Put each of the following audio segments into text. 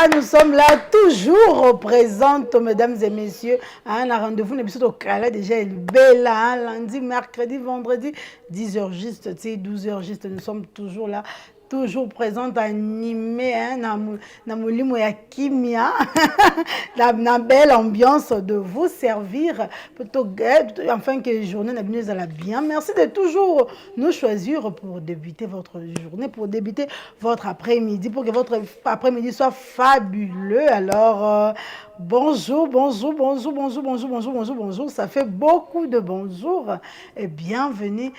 nous sommes là, toujours présentes, mesdames et messieurs. Un rendez-vous, n'est pas au Kala, déjà, il est belle, lundi, mercredi, vendredi, 10h juste, 12h juste, nous sommes toujours là. Toujours présente, animée, dans molimo ya kimia, la belle ambiance de vous servir, afin que la journée n'a à la bien. Merci de toujours nous choisir pour débuter votre journée, pour débuter votre après-midi, pour que votre après-midi soit fabuleux. Alors, bonjour, bonjour, bonjour, bonjour, bonjour, bonjour, bonjour, bonjour. Ça fait beaucoup de bonjour et bienvenue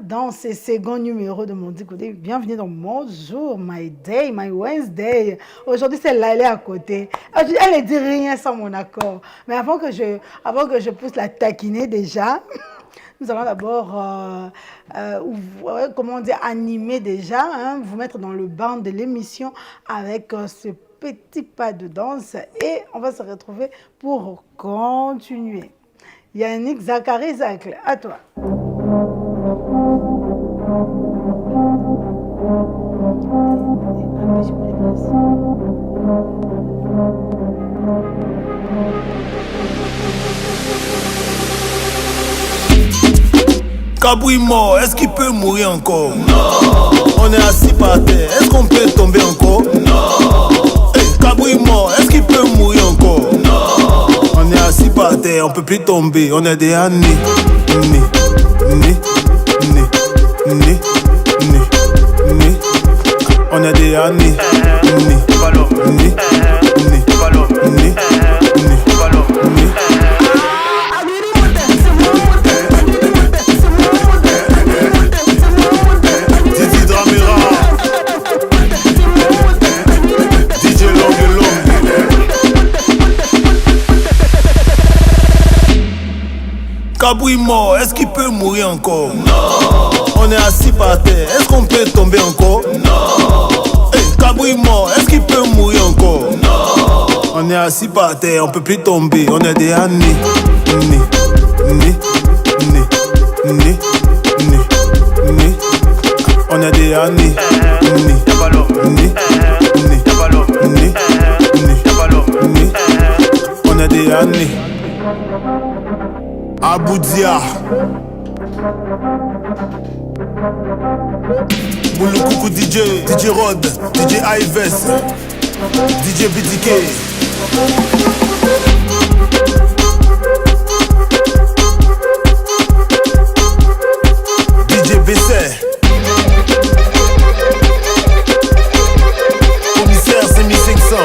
dans ce second numéro de mon Côté. Bienvenue dans mon jour, my day, my Wednesday. Aujourd'hui, c'est là, elle est à côté. Elle ne dit rien sans mon accord. Mais avant que je puisse la taquiner déjà, nous allons d'abord, comment dire, animer déjà, vous mettre dans le bain de l'émission avec ce petit pas de danse et on va se retrouver pour continuer. Yannick Zachary Zacle, à toi. Kabouille mort, est-ce qu'il peut mourir encore? Non. On est assis par terre, est-ce qu'on peut tomber encore? Non. Hey, Kabouille mort, est-ce qu'il peut mourir encore? Non. On est assis par terre, on peut plus tomber, on est des années. On est des années. Kabouille mort, est-ce qu'il peut mourir encore? Non. On est assis par terre, est-ce qu'on peut tomber encore? Non. Hey, Kabouille mort, est-ce qu'il peut mourir encore? Non. On est assis par terre, on peut plus tomber, on est des années. On est des années. On est des années. Aboudia Moulou DJ, DJ Rod, DJ Ives, DJ BDK. DJ BC Commissaire 5500.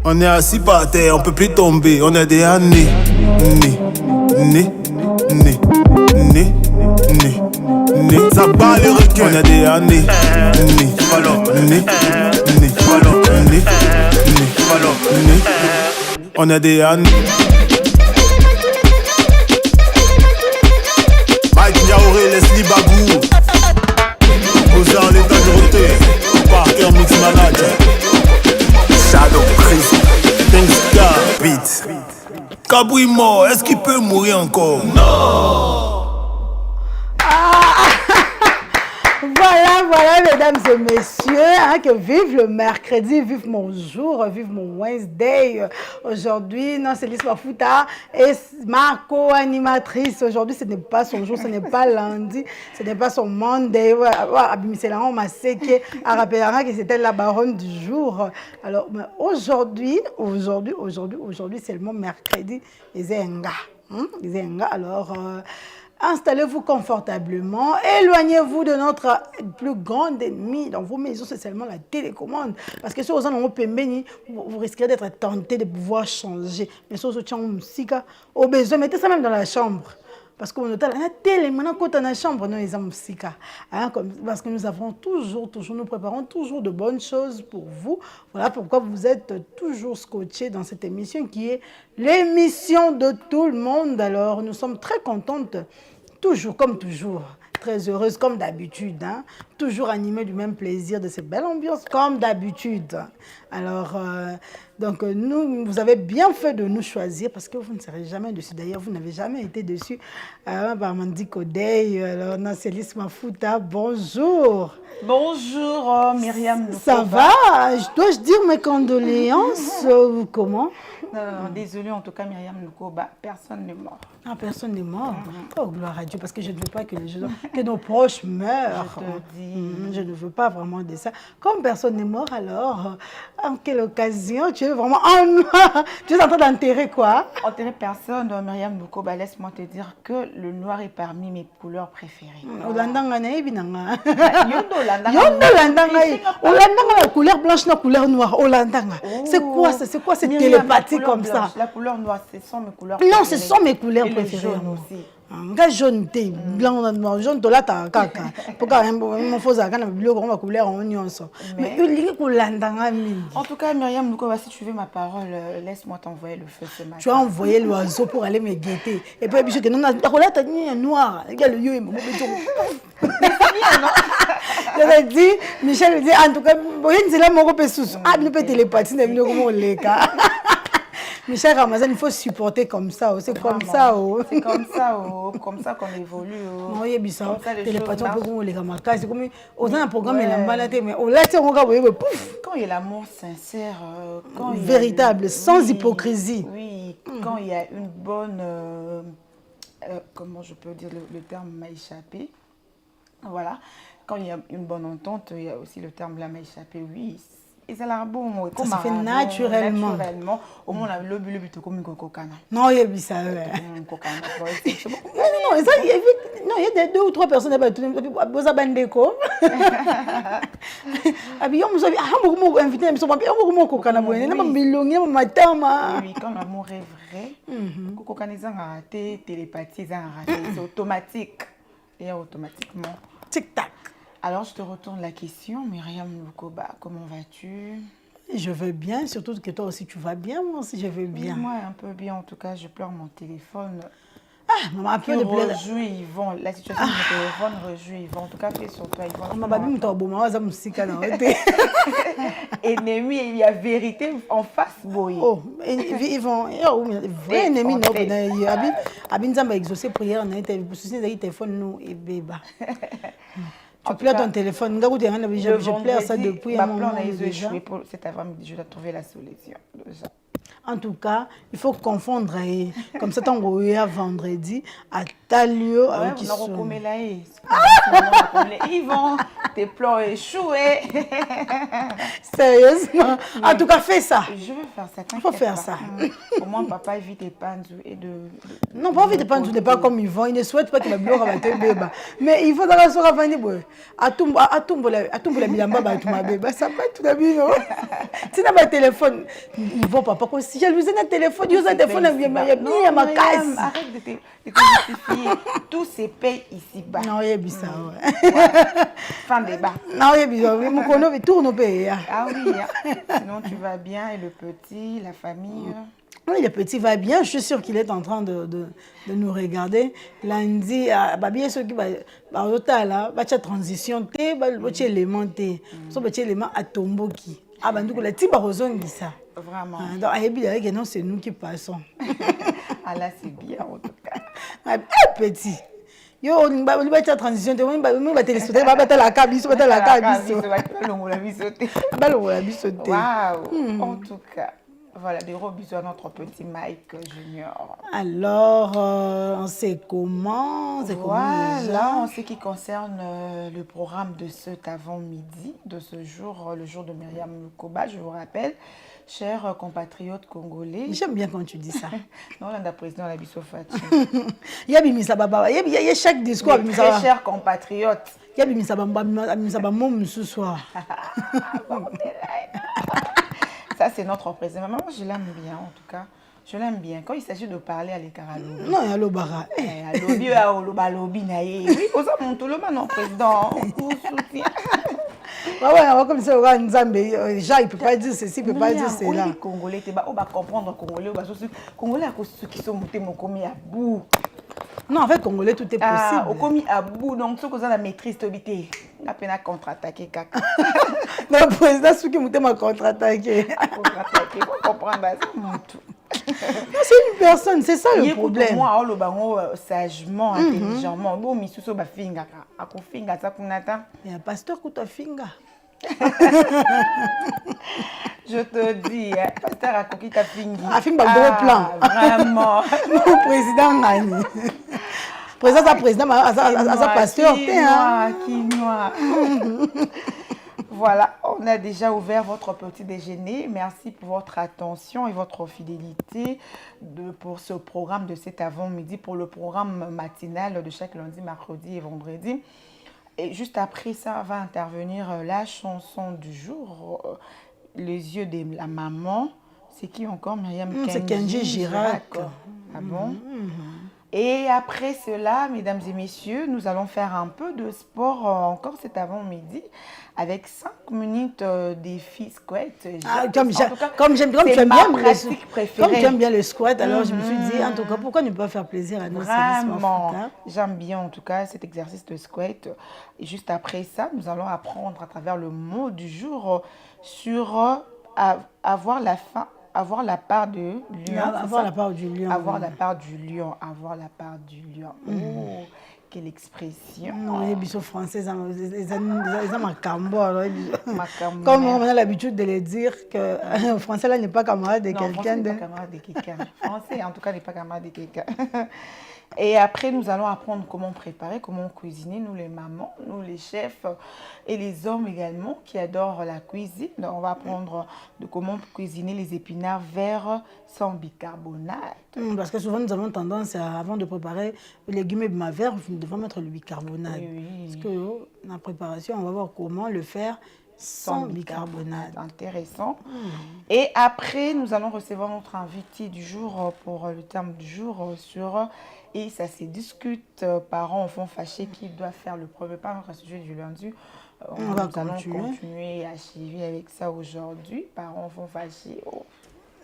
On est assis par terre, on peut plus tomber, on est des années. Ça bat les requins. On est des années. On est des années. Mike Niaoré, Leslie Bagou. Ozan l'état de roté. Parker Mix Manager. Shadow Chris, Thanks God, beat. Kabouille mort, est-ce qu'il peut mourir encore? Non. Voilà, mesdames et messieurs, que vive le mercredi, vive mon jour, vive mon Wednesday. Aujourd'hui, non, c'est Lise Wafuta et ma co-animatrice. Aujourd'hui, ce n'est pas son jour, ce n'est pas lundi, ce n'est pas son Monday. On m'a séqué à rappeler que c'était la baronne du jour. Alors, aujourd'hui, c'est le mot mercredi, les Enga. Alors, installez-vous confortablement, éloignez-vous de notre plus grand ennemi. Dans vos maisons, c'est seulement la télécommande. Parce que si vous avez vous risquerez d'être tenté de pouvoir changer. Mais si vous avez au besoin, mettez ça même dans la chambre. parce qu'on a télé, maintenant quand on a chambre, nous les amsika. Parce que nous avons toujours, nous préparons toujours de bonnes choses pour vous. Voilà pourquoi vous êtes toujours scotchés dans cette émission qui est l'émission de tout le monde. Alors, nous sommes très contentes, toujours comme toujours. Très heureuse comme d'habitude, hein? Toujours animée du même plaisir, de cette belle ambiance comme d'habitude. Alors, vous avez bien fait de nous choisir parce que vous ne serez jamais dessus. D'ailleurs, vous n'avez jamais été dessus. Mandi Kodei, alors Nacelis Mafuta, bonjour. Bonjour Myriam Lukoba. Ça va? Dois-je dire mes condoléances comment? Non, désolée en tout cas Myriam Lukoba, personne n'est mort. Ah, personne n'est mort. Oh, gloire à Dieu, parce que je ne veux pas que les gens, que nos proches meurent. Je te dis. Je ne veux pas vraiment de ça. Comme personne n'est mort, alors, en quelle occasion tu es vraiment en noir? Tu es en train d'enterrer quoi? Enterrer personne, Myriam Lukoba, laisse-moi te dire que le noir est parmi mes couleurs préférées. Olandanga na ebinanga. Yondo Yondo landanga. Olandanga la couleur blanche, la couleur noire. Olandanga. C'est quoi ça? C'est quoi cette télépathie comme ça? La couleur noire, ce sont mes couleurs préférées. Non, ce sont mes couleurs préférées. Jaune aussi. Nga jaune te blanc noir jaune to la ta kaka pourquoi mon faut ça quand biloko on va couleur en nyonso mais ulingi kulandanga mingi. En tout cas Myriam Lukoba, si tu veux ma parole, laisse-moi t'envoyer le feu ce matin. Tu as envoyé l'oiseau pour aller me guetter et puis bicho que non la couleur ta noir il y a le yo mo beto. Je te dis Michel me dit en tout cas boyen zela moko pe susu ah nous peut télépathie na biloko mo leka. Michel Ramazan, il faut supporter comme ça. C'est comme ça. C'est comme ça, comme ça qu'on évolue. Non, il y a bizarre. Télépathie, on peut comme les gamacas. C'est comme on a un programme et l'emballage, mais on l'a dit, on va pouf. Quand il y a l'amour sincère, quand véritable, sans hypocrisie. Oui, quand il y a une bonne, comment je peux dire, le terme m'a échappé. Voilà, quand il y a une bonne entente, il y a aussi le terme là m'a échappé. Oui. Et c'est là bon, ça se fait naturellement. Au moins, le but comme un cocana. Non, il y a bizarre. Non, il y a deux ou trois personnes qui ont invité. Oui, quand l'amour est vrai, c'est télépathie, c'est automatique. Et automatiquement. Tic-tac. Alors, je te retourne la question, Myriam Lukoba, comment vas-tu? Je vais bien, surtout que toi aussi tu vas bien, moi aussi je vais bien. Oui, moi un peu bien, en tout cas, je pleure mon téléphone. Ah, maman, un peu de plaisir. Rejouis Yvon, la situation de mon téléphone rejouit Yvon, en tout cas, fais sur toi Yvon. Maman, babi, m't'a bon, maman, ça me sika na ote. Ennemi, il y a vérité en face, boy. Oh, Yvon, vrai ennemi, non, abi, nzamba exaucé prière, na ite, pour souci d'ailleurs téléphone nous et béba. Tu pleures ton téléphone. Je pleure ça depuis un moment déjà. Cet avant-midi, je dois trouver la solution. En tout cas, il faut confondre. Comme ça, on va vendredi à tel lieu. Ils vont tes plans échoués. Sérieusement. En tout cas, fais ça. Je veux faire ça. Il faut faire ça. Au moins, papa évite des panzous et de... Non, pas évite des panzous, pas comme Yvon. Il ne souhaite pas qu'il va bloquer à te bébé. Mais il faut dans la soirée à venir. À tout la bilamba, ma bébé. Ça va tout d'habitude. Si tu as un téléphone, Yvon, papa, si j'ai lu un téléphone, il y a un téléphone, il y a ma caisse. Arrête de te justifier. Tout se paye ici-bas. Non, il y a bizarre. Fin débat. Non, il y a bizarre. Mon cono, tourne au pays. Ah oui. Sinon, tu vas bien et le petit, la famille. Oui, le petit va bien. Je suis sûre qu'il est en train de nous regarder. Lundi, bien ceux qui vont la transition, il élément élément à tomboki. Ah ben donc la tiba ça. Vraiment. Donc non, c'est nous qui passons. Ah là c'est bien en tout cas. Petit. Yo on va transition, on va télésauter, va battre la cabine, va battre la cabine. Waouh. En tout cas. Voilà, des gros bisous à notre petit Mike Junior. Alors, on sait comment Voilà, en ce qui concerne le programme de cet avant-midi, de ce jour, le jour de Myriam Lukoba, je vous rappelle, chers compatriotes congolais. J'aime bien quand tu dis ça. Non, on a le président la Bissofati. Il y a chaque discours. Très chers compatriotes. Il y a ce soir. Ça, c'est notre président. Maman, je l'aime bien, en tout cas. Je l'aime bien. Quand il s'agit de parler à l'écart à l'eau. Non, il y a l'obara. À l'obi, à l'obi, oui, pour ça, mon tout le monde, non, président, vous soutient. Ouais, comme ça, Nzambe, Jean, il ne peut pas dire ceci, il ne peut pas dire cela. Les Congolais, on va comprendre Congolais, Congolais, ceux qui sont montés, m'ont commis à bout. Non, en fait, Congolais, tout est possible. Au commis à bout, donc ceux qui ont la maîtrise, t'obité. On a peine à contre-attaquer, caca. Non, le président, ceux qui m'ont contre-attaqué. Contre-attaquer, il faut comprendre, c'est mon tout. C'est une personne, c'est ça le problème. Moi, on le bango sagement, intelligemment. Bon, mais sous ba finga, à ko finga ça kunata. Il y a un pasteur qui t'a finga. Je te dis, pasteur a coquille ta fingi. A finga gros plan. Vraiment. Le président Nani. Président à président, à sa pasteur. Quinoa. Voilà, on a déjà ouvert votre petit déjeuner. Merci pour votre attention et votre fidélité pour ce programme de cet avant-midi, pour le programme matinal de chaque lundi, mercredi et vendredi. Et juste après ça, va intervenir la chanson du jour, Les yeux de la maman. C'est qui encore, Myriam? C'est Kenji Girac. Ah bon? Et après cela, mesdames et messieurs, nous allons faire un peu de sport encore cet avant-midi avec 5 minutes défi squat. Comme tu aimes bien le squat, alors je me suis dit, en tout cas, pourquoi ne pas faire plaisir à nos Vraiment, j'aime bien en tout cas cet exercice de squat. Et juste après ça, nous allons apprendre à travers le mot du jour sur avoir la faim. Avoir la part de lion. Avoir la part du lion. Avoir la part du lion. Avoir la part du lion. Oh, quelle expression. Non, les bisous français, ils ont macambo. Comme on a l'habitude de le dire, que le français là n'est pas camarade de quelqu'un. Non, n'est pas camarade de quelqu'un. Français, en tout cas, n'est pas camarade de quelqu'un. Et après, nous allons apprendre comment préparer, comment cuisiner, nous les mamans, nous les chefs et les hommes également qui adorent la cuisine. On va apprendre de comment cuisiner les épinards verts sans bicarbonate. Parce que souvent, nous avons tendance, avant de préparer les légumes verts, nous devons mettre le bicarbonate. Oui. Parce que dans la préparation, on va voir comment le faire sans bicarbonate. Intéressant. Et après, nous allons recevoir notre invité du jour pour le terme du jour sur... Et ça se discute, parents, enfants fâchés, qui doit faire le premier pas. Notre sujet du lundi, nous allons continuer à suivre avec ça aujourd'hui. Parents, enfants fâchés. Oh.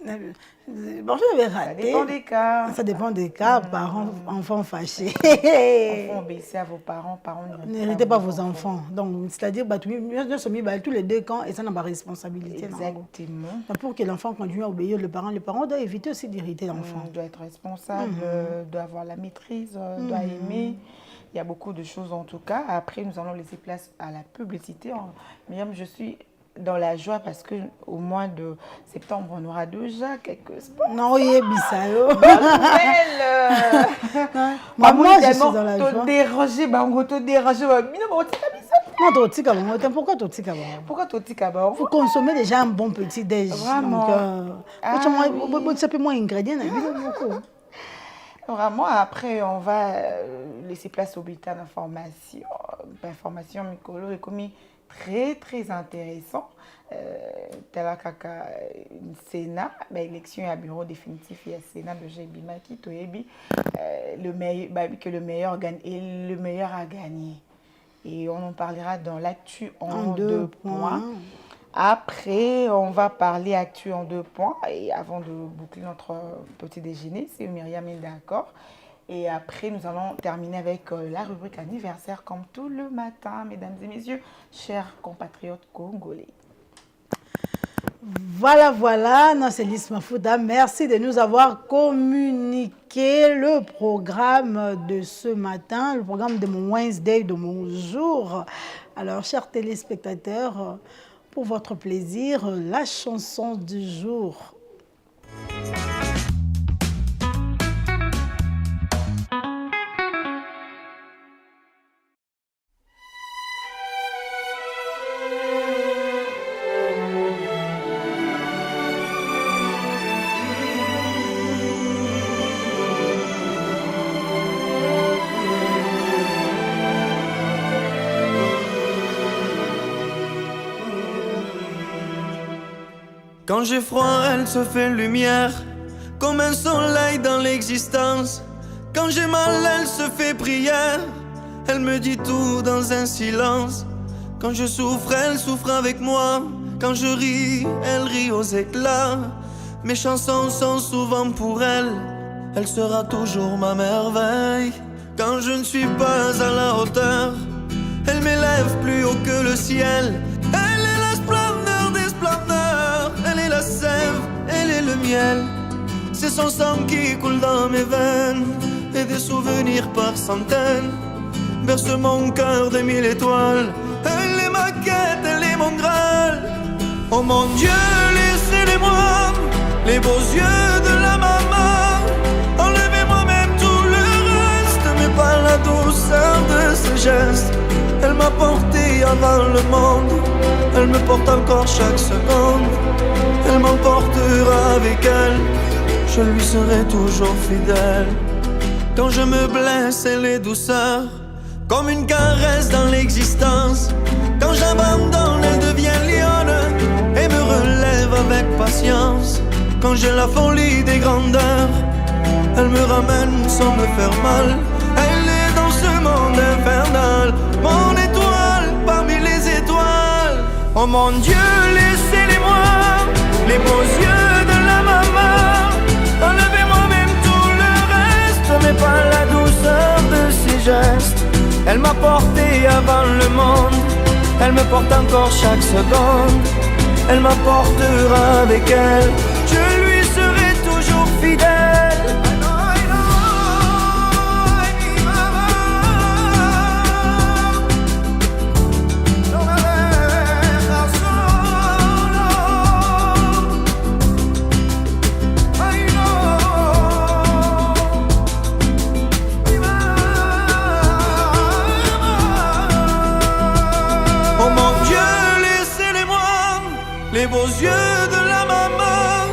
Bon, je vais rater. Ça dépend des cas. Ça dépend des cas, parents, enfants fâchés. Enfants obéissez à vos parents, parents n'héritez pas vos enfants. Donc, c'est-à-dire, tous les deux camps, et ça n'a pas responsabilité. Exactement. Donc, pour que l'enfant continue à obéir le parent doit éviter aussi d'irriter l'enfant. Doit être responsable, doit avoir la maîtrise, doit aimer. Il y a beaucoup de choses en tout cas. Après, nous allons laisser place à la publicité. Myriam, je suis dans la joie parce qu'au mois de septembre, on aura déjà quelques sports. Non, il est bizarre. Bonne nouvelle. Moi, je suis dans la joie. Te déranger. Non, pourquoi totika? Pourquoi totika? Il faut consommer déjà un bon petit déj. Vraiment. Moins ingrédients. Vraiment, après, on va laisser place au bulletin d'information. Information, Mikolo, est commis très, très intéressant. Talakaka, Sénat, élection à bureau définitif et à Sénat de Jebimaki, Toyebi, que le meilleur gagne et le meilleur a gagné. Et on en parlera dans l'actu en 2 points. Après, on va parler actu en 2 points. Et avant de boucler notre petit déjeuner, c'est Myriam est d'accord. Et après, nous allons terminer avec la rubrique anniversaire, comme tout le matin, mesdames et messieurs, chers compatriotes congolais. Voilà, non, c'est Lys Mafouda. Merci de nous avoir communiqué le programme de ce matin, le programme de mon Wednesday, de mon jour. Alors, chers téléspectateurs, pour votre plaisir, la chanson du jour. Quand j'ai froid, elle se fait lumière. comme un soleil dans l'existence. Quand j'ai mal, elle se fait prière. Elle me dit tout dans un silence. Quand je souffre, elle souffre avec moi. Quand je ris, elle rit aux éclats. Mes chansons sont souvent pour elle. Elle sera toujours ma merveille. Quand je ne suis pas à la hauteur, elle m'élève plus haut que le ciel. Elle est la splendeur des splendeurs. Elle est la sève, elle est le miel. C'est son sang qui coule dans mes veines. Et des souvenirs par centaines berce mon cœur de 1000 étoiles. Elle est ma quête, elle est mon Graal. Oh mon Dieu, laissez-les-moi, les beaux yeux de la maman. Enlevez-moi même tout le reste, mais pas la douceur de ses gestes. Elle m'a porté avant le monde, elle me porte encore chaque seconde. Elle m'emportera avec elle, je lui serai toujours fidèle. Quand je me blesse, elle est douceur, comme une caresse dans l'existence. Quand j'abandonne, elle devient lionne et me relève avec patience. Quand j'ai la folie des grandeurs, elle me ramène sans me faire mal. Elle est dans ce monde infernal, mon étoile parmi les étoiles. Oh mon Dieu, laissez-les-moi, les beaux yeux de la maman. Enlevez-moi même tout le reste, mais pas la douceur de ses gestes. Elle m'a porté avant le monde, elle me porte encore chaque seconde. Elle m'apportera avec elle, je lui serai toujours fidèle. Les beaux yeux de la maman,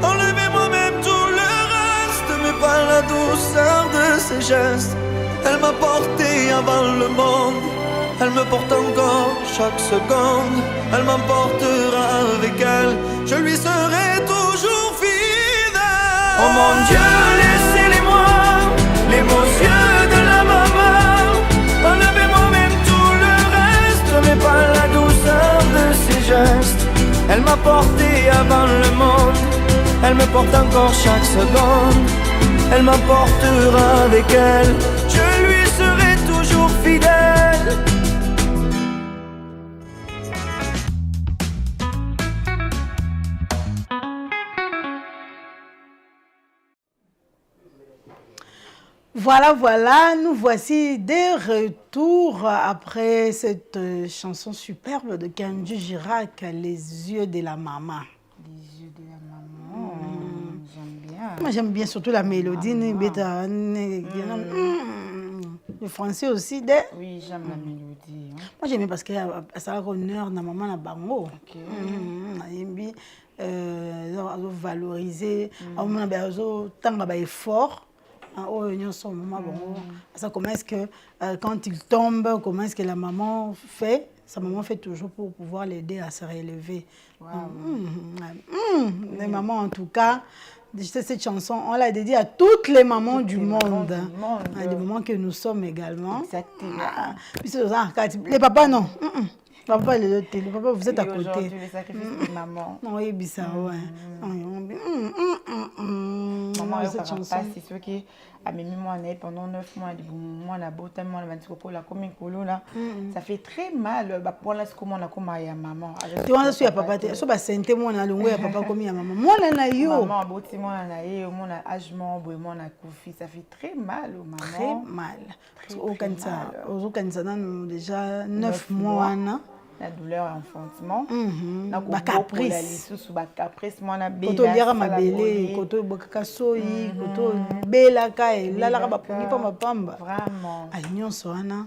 enlevez-moi même tout le reste, mais pas la douceur de ses gestes. Elle m'a porté avant le monde, elle me porte encore chaque seconde. Elle m'emportera avec elle, je lui serai toujours fidèle. Oh mon Dieu, laissez-les-moi, les beaux yeux de la maman. Enlevez-moi même tout le reste, mais pas la douceur de ses gestes. Elle m'a porté avant le monde, elle me porte encore chaque seconde. Elle m'emportera avec elle, je lui serai toujours fidèle. Voilà, voilà, nous voici de retour après cette chanson superbe de Kenji Girac, Les yeux de la maman. Les yeux de la maman, j'aime bien. Moi j'aime bien surtout la mélodie. Le français aussi. Oui, j'aime la mélodie. Hein. Moi j'aime parce que ça a honneur na maman na bango. Ok. J'aime bien valoriser, tant effort. Ça, comment est-ce que quand il tombe, comment est-ce que la maman fait? Sa maman fait toujours pour pouvoir l'aider à se relever. Wow. Les mamans, en tout cas, cette chanson, on l'a dédiée à toutes les mamans du monde. Des mamans que nous sommes également. Exactement. Puis les papas, non. Papa, les papa, vous êtes à côté. Aujourd'hui, les sacrifices de maman. Oui, bizarre, ouais. Maman, cette chanson. C'est ceux qui a mis moi pendant 9 mois. Moi, la beauté, moi, la vantikoko, la commune colo là. Ça fait très mal. Pour l'instant, comment on a commencé à maman. Tu vois, je suis à papa. Je suis à santé, moi, on a longué à papa comme à maman. Moi, on a eu. Maman, beauté, moi, on a eu. Moi, on a agement, moi, on a koufi. Ça fait très mal, maman. Très mal. Au Canada, déjà 9 mois, la douleur enfantement na caprice moi na bela koto liara mabele koto bokaka soyi koto bela kai la la ba pungi pa mapamba vraiment allion soana.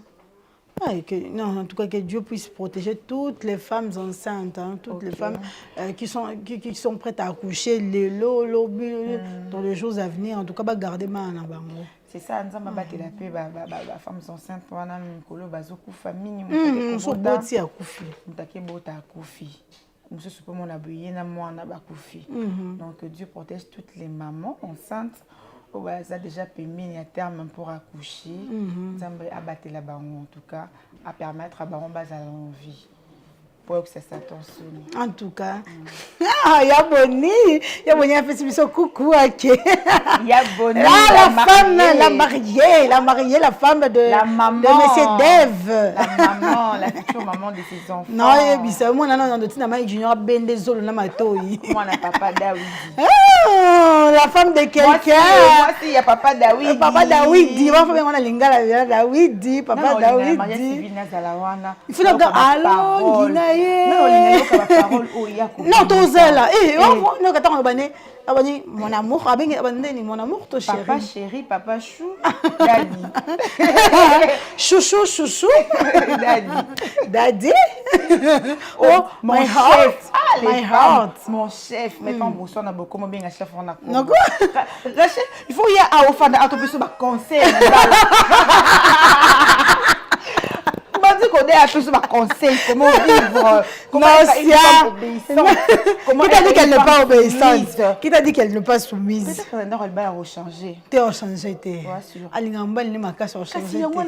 Non, en tout cas, que Dieu puisse protéger toutes les femmes enceintes, hein, toutes les femmes qui sont prêtes à accoucher dans les jours à venir. En tout cas, garder ma bango. C'est ça, nous avons battu la paix, les femmes enceintes, nous avons une colo, bazoku famille, nous sommes boti à koufi. Nous avons bota à koufi. Monsieur Soupe, mon abouillé, na moi, na bakoufi. Donc, Dieu protège toutes les mamans enceintes. Ça a déjà permis à terme pour accoucher. Zambre abattre la baron, en tout cas, à permettre à baron bas à l'envie. Pour que ça s'attention. En tout cas, il y a Boni, a fait ce coucou à qui. Il y a Boni, la femme, la mariée, la femme de la maman, de Monsieur Dave. La maman, la future maman de ses enfants. Non, il y a moi, non, Junior Ben Zolo, na matoi. Moi, na papa Daoudi. La femme de quelqu'un. Moi, il y a papa Daoudi. Papa Daoudi, on a lingala Daoudi, papa Daoudi. Il faut d'abord allô, Gina. Non, Tozela. Mon amour, mon amour, ton chéri. Papa chéri, papa chou, Daddy. Chouchou, chouchou. Daddy. Oh, mon chef. My heart. Mon chef. Maintenant, on a beaucoup bien un chef. Rachel, il faut y aller à Ofanda, à ton plus de conseil. Qu'on ait un peu sur ma conseil, comment vivre, comment être une femme obéissante. Qui t'a dit qu'elle n'est pas obéissante? Qui t'a dit qu'elle n'est pas soumise? Peut-être qu'elle va rechanger. T'es rechangé, t'es. Alingamba, il n'est pas qu'à changer. Moi,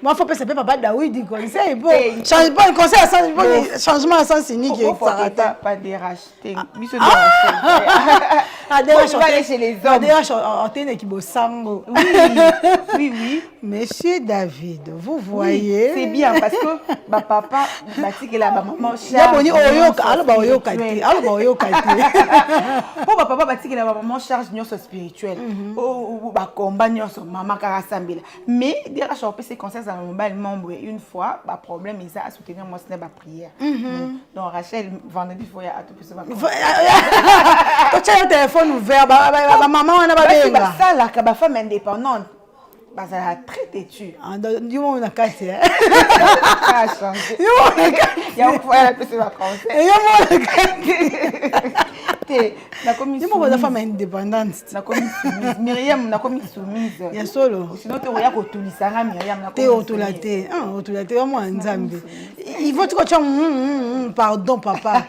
il faut pas savoir papa Daoudi conseil. Bon, change pas le conseil à sens, changement à sens unique. Il ne faut pas déracher. Aller chez les hommes. Oui, oui. Monsieur David, vous voyez. C'est bien parce que ma papa, la maman charge de spirituel. Mais déjà, je peux ces conseils à mon membre une fois, pas problème, ils ont soutenir moi ce n'est pas prière. Donc Rachel, vendredi, il faut y aller à tout plus. Tu as un téléphone ouvert, maman, on a pas de ça, la femme indépendante. Ça a très têtu. Du monde, on a cassé. Ça a changé. Il y a un fois, elle a pu se vacances. Il y a la commission. Il y a une femme indépendante. La commission. Myriam, la commission soumise. Il y a solo. Sinon, tu regardes autour de ça, Myriam. Tu es autour de la tête. Autour de la tête, moi, un zambi. Il faut que tu aies pardon, papa.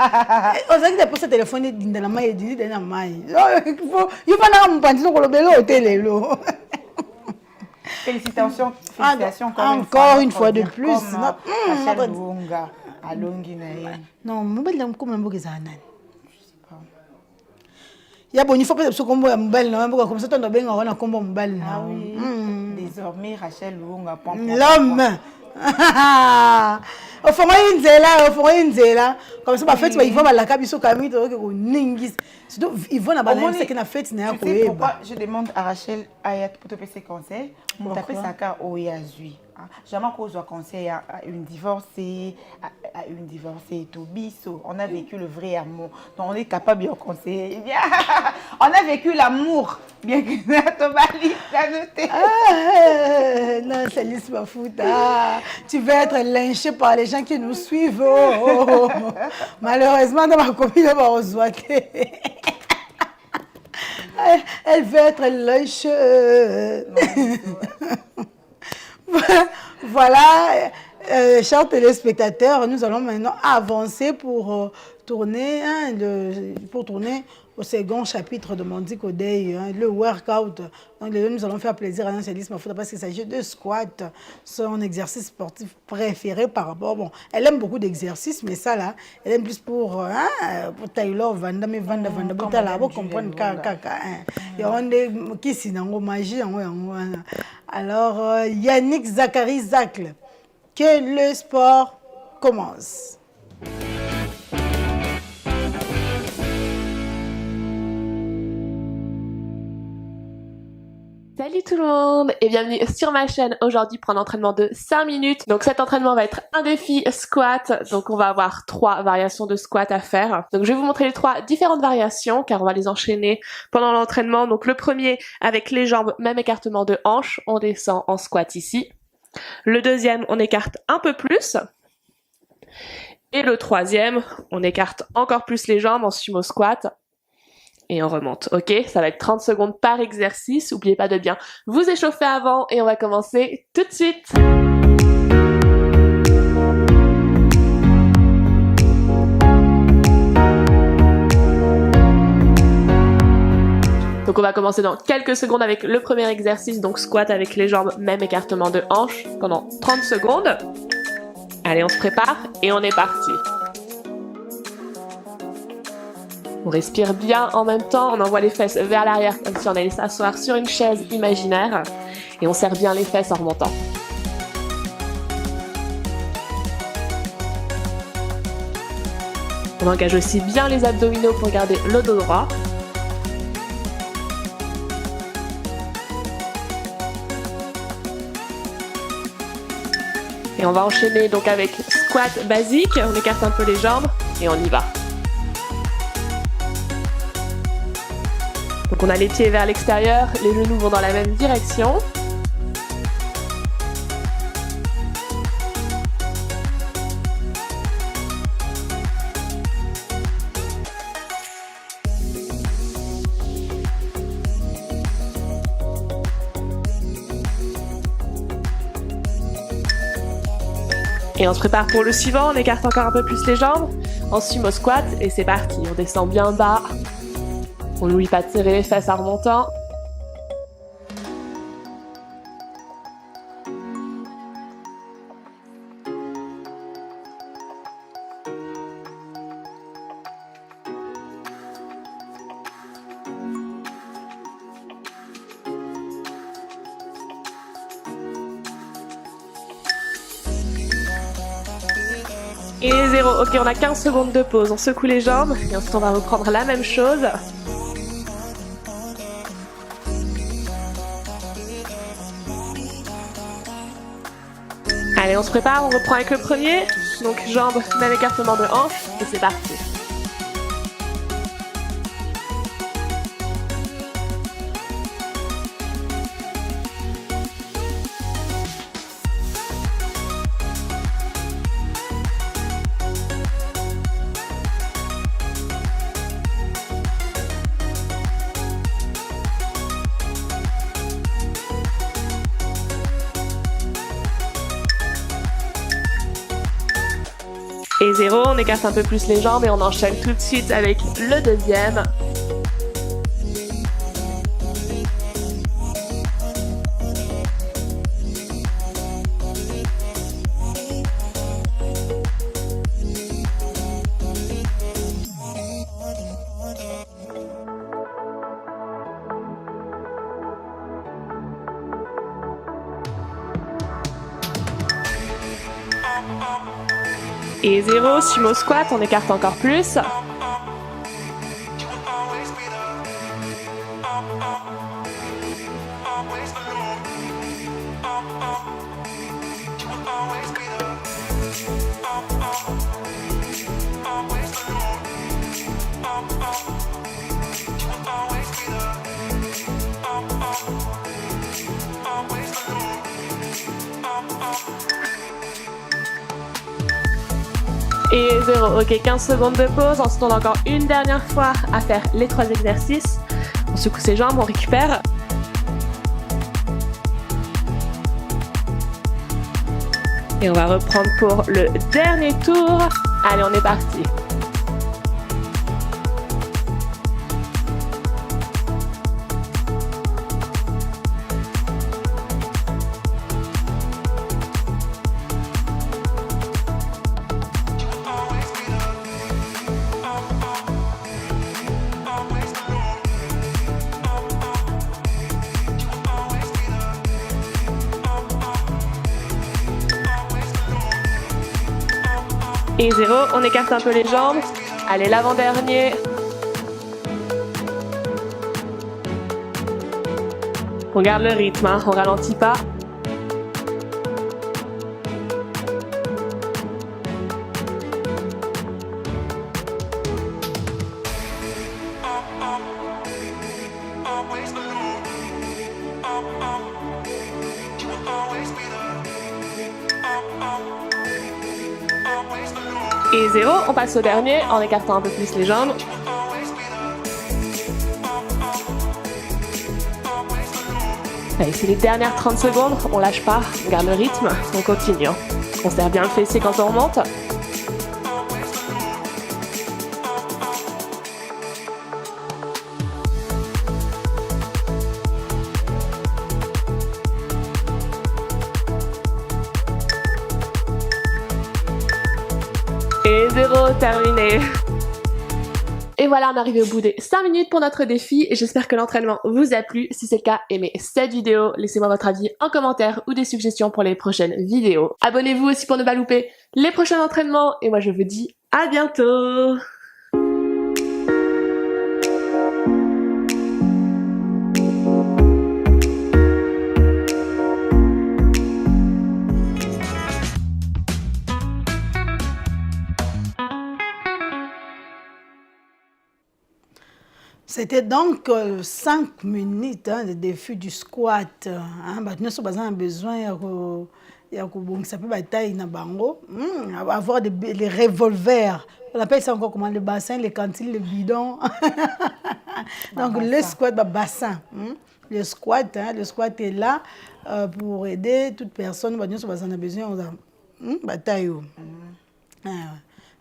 On sait que tu as téléphone dans la main et dit dans la main. Il faut pas nous prendre sur le vélo au télé. Félicitations encore une fois de plus. Rachel Luonga à Longinaye. Non, mobile comme un bouquet zanan. Il y a bon, il faut pas se combo mobile comme ça on doit bien avoir un combo mobile. Ah oui. Désormais Rachel Luonga l'homme. Au fond une zela comme ça ba fête il va la kabiso kamito ko ningis surtout ils vont na ba na que na fête na ko eba. Pourquoi je demande à Rachel Ayat pour te faire ses conseils mon taper sa car au yazui. Jamais cause un conseil à une divorcée tout biso. On a vécu le vrai amour. Donc on est capable de conseiller. On a vécu l'amour. Bien que non, c'est l'histoire fouta. Tu vas être lynché par les gens qui nous suivent. Malheureusement, dans ma copine, elle va reçoiter. Elle veut être lynchée. Voilà, chers téléspectateurs, nous allons maintenant avancer pour tourner au second chapitre de Mondiko Day, le workout. Donc, nous allons faire plaisir à Célis Mafouda parce qu'il s'agit de squat, son exercice sportif préféré par rapport. Bon, elle aime beaucoup d'exercices, mais ça là, elle aime plus pour Taylor, Vanda, mais Vanda, Boutala, vous comprenez, il y a un qui s'y n'a pas magie. Alors, Yannick Zachary Zacle, que le sport commence. Salut tout le monde et bienvenue sur ma chaîne aujourd'hui pour un entraînement de 5 minutes. Donc cet entraînement va être un défi squat, donc on va avoir 3 variations de squat à faire. Donc je vais vous montrer les 3 différentes variations car on va les enchaîner pendant l'entraînement. Donc le premier avec les jambes, même écartement de hanche, on descend en squat ici. Le deuxième, on écarte un peu plus. Et le troisième, on écarte encore plus les jambes en sumo squat. Et on remonte, ok? Ça va être 30 secondes par exercice. N'oubliez pas de bien vous échauffer avant et on va commencer tout de suite. Donc on va commencer dans quelques secondes avec le premier exercice, donc squat avec les jambes, même écartement de hanches pendant 30 secondes. Allez, on se prépare et on est parti. On respire bien en même temps, on envoie les fesses vers l'arrière comme si on allait s'asseoir sur une chaise imaginaire et on serre bien les fesses en remontant. On engage aussi bien les abdominaux pour garder le dos droit. Et on va enchaîner donc avec squat basique, on écarte un peu les jambes et on y va. Donc on a les pieds vers l'extérieur, les genoux vont dans la même direction. Et on se prépare pour le suivant, on écarte encore un peu plus les jambes, en sumo squat et c'est parti, on descend bien bas. On n'oublie pas de serrer les fesses en remontant. Et 0, ok, on a 15 secondes de pause, on secoue les jambes et ensuite on va reprendre la même chose. Allez, on se prépare, on reprend avec le premier. Donc jambes, même écartement de hanche et c'est parti. Et 0, on écarte un peu plus les jambes et on enchaîne tout de suite avec le deuxième. Et 0, sumo squat, on écarte encore plus. Et 0, ok, 15 secondes de pause, ensuite on a encore une dernière fois à faire les 3 exercices. On secoue ses jambes, on récupère. Et on va reprendre pour le dernier tour. Allez, on est parti. Et 0, on écarte un peu les jambes. Allez, l'avant-dernier. On garde le rythme, hein, on ralentit pas. Et 0, on passe au dernier en écartant un peu plus les jambes. Allez, c'est les dernières 30 secondes, on lâche pas, on garde le rythme, on continue. On serre bien le fessier quand on remonte. 0, terminé. Et voilà, on est arrivé au bout des 5 minutes pour notre défi. J'espère que l'entraînement vous a plu. Si c'est le cas, aimez cette vidéo. Laissez-moi votre avis en commentaire ou des suggestions pour les prochaines vidéos. Abonnez-vous aussi pour ne pas louper les prochains entraînements. Et moi, je vous dis à bientôt. C'était donc 5 minutes de défi du squat. Nous avons besoin avoir les revolvers. On appelle ça encore comment? Le bassin, les cantines, le bidon. Donc le squat, bassin. Le squat est là pour aider toute personne. Nous avons besoin de bataille.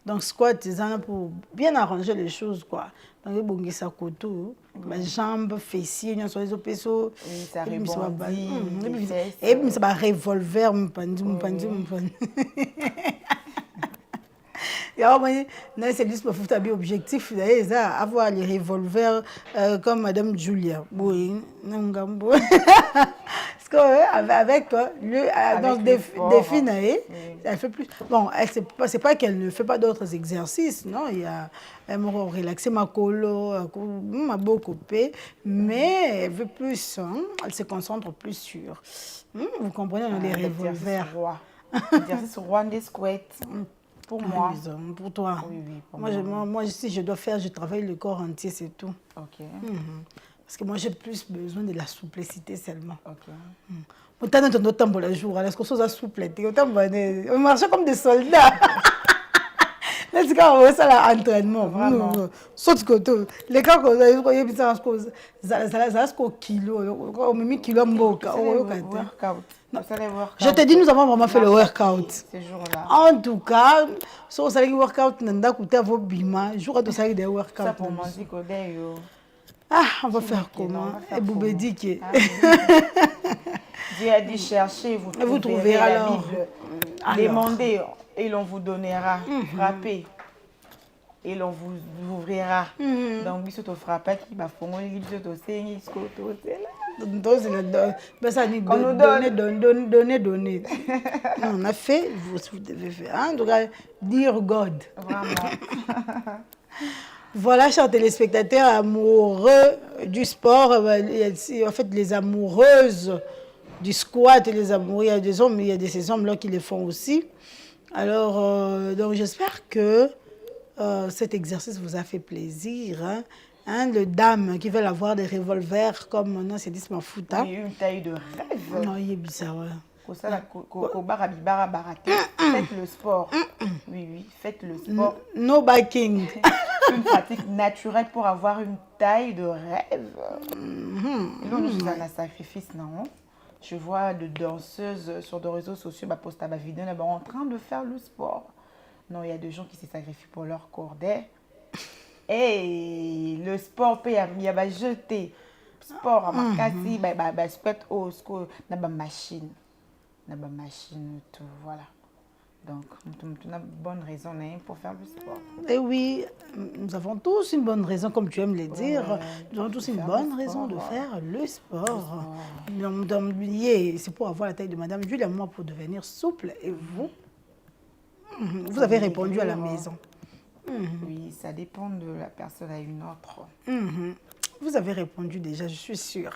Donc squat, c'est pour bien arranger les choses, quoi. Donc il y a les jambes, fessiers, il y a les opésos, ça rebondit, et puis ça va revolver, c'est juste pour faire objectif, avoir les revolvers comme Madame Julia. Oui, avec le défi, elle fait plus. Bon, c'est pas qu'elle ne fait pas d'autres exercices, non. Il y a elle m'a relaxé ma colo, m'a beaucoup coupé, mais elle veut plus, elle se concentre plus sur. Vous comprenez, on a des revolvers. L'exercice roi des squats. Pour moi. Pour toi. Oui, pour moi, si je dois faire, je travaille le corps entier, c'est tout. Ok. Parce que moi, j'ai plus besoin de la souplicité seulement. Ok. On t'a donné autant pour le jour, est-ce qu'on soit souple? On marchait comme des soldats. Là, c'est quand on voit ça là, entraînement. Saute côté. Les gars, ça reste au kilo. On met 1000 kilos en boca. Je te dis, nous avons vraiment fait le workout. Ces jours-là. En tout cas, si on savait que le workout, on a coûté à vos bima. Je crois que ça des workouts. Ça pour manger côté. On va faire comment? Et Boubé dit que. Dieu a dit chercher, vous trouverez la Bible. Demandez et l'on vous donnera. Frappez et l'on vous ouvrira. Donc, si tu frappes, qui va faire un livre de dossier, donner. On a fait, vous devez faire. En tout cas, dire God. Vraiment. Voilà, chers téléspectateurs amoureux du sport, en fait, les amoureuses du squat et les amoureux, il y a des hommes, il y a ces hommes-là qui le font aussi. Alors, donc j'espère que cet exercice vous a fait plaisir. Le dame qui veut avoir des revolvers comme non, c'est dit ma fouta. Oui, une taille de rêve. Non, il est bizarre. Faites le sport. Oui, faites le sport. No backing. Une pratique naturelle pour avoir une taille de rêve. Et là, nous avons un sacrifice, non? Je vois de danseuses sur des réseaux sociaux, poster ma vidéo, en train de faire le sport. Non, il y a des gens qui se sacrifient pour leur corps. Et le sport, il y a jeté. Sport, sport, machine. Tout, voilà. Donc, nous avons une bonne raison pour faire le sport. Et oui, nous avons tous une bonne raison, comme tu aimes le dire. Nous avons tous une bonne raison de faire le sport. C'est pour avoir la taille de Madame Julia, moi, pour devenir souple. Et vous, vous avez répondu à la maison. Oui, ça dépend de la personne à une autre. Vous avez répondu déjà, je suis sûre.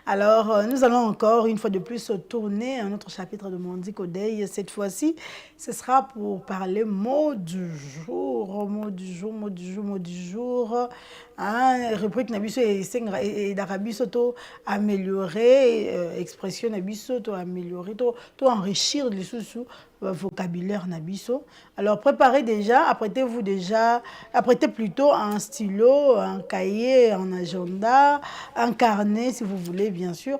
Alors, nous allons encore une fois de plus tourner un autre chapitre de Mondi Kodei. Cette fois-ci, ce sera pour parler mot du jour. Rubrique Nabiso et d'Arabie Soto améliorer, expression Nabiso améliorer, enrichir les sous vocabulaire Nabiso. Alors, préparez déjà, apprêtez plutôt un stylo, un cahier, un agenda, un carnet si vous voulez, bien sûr,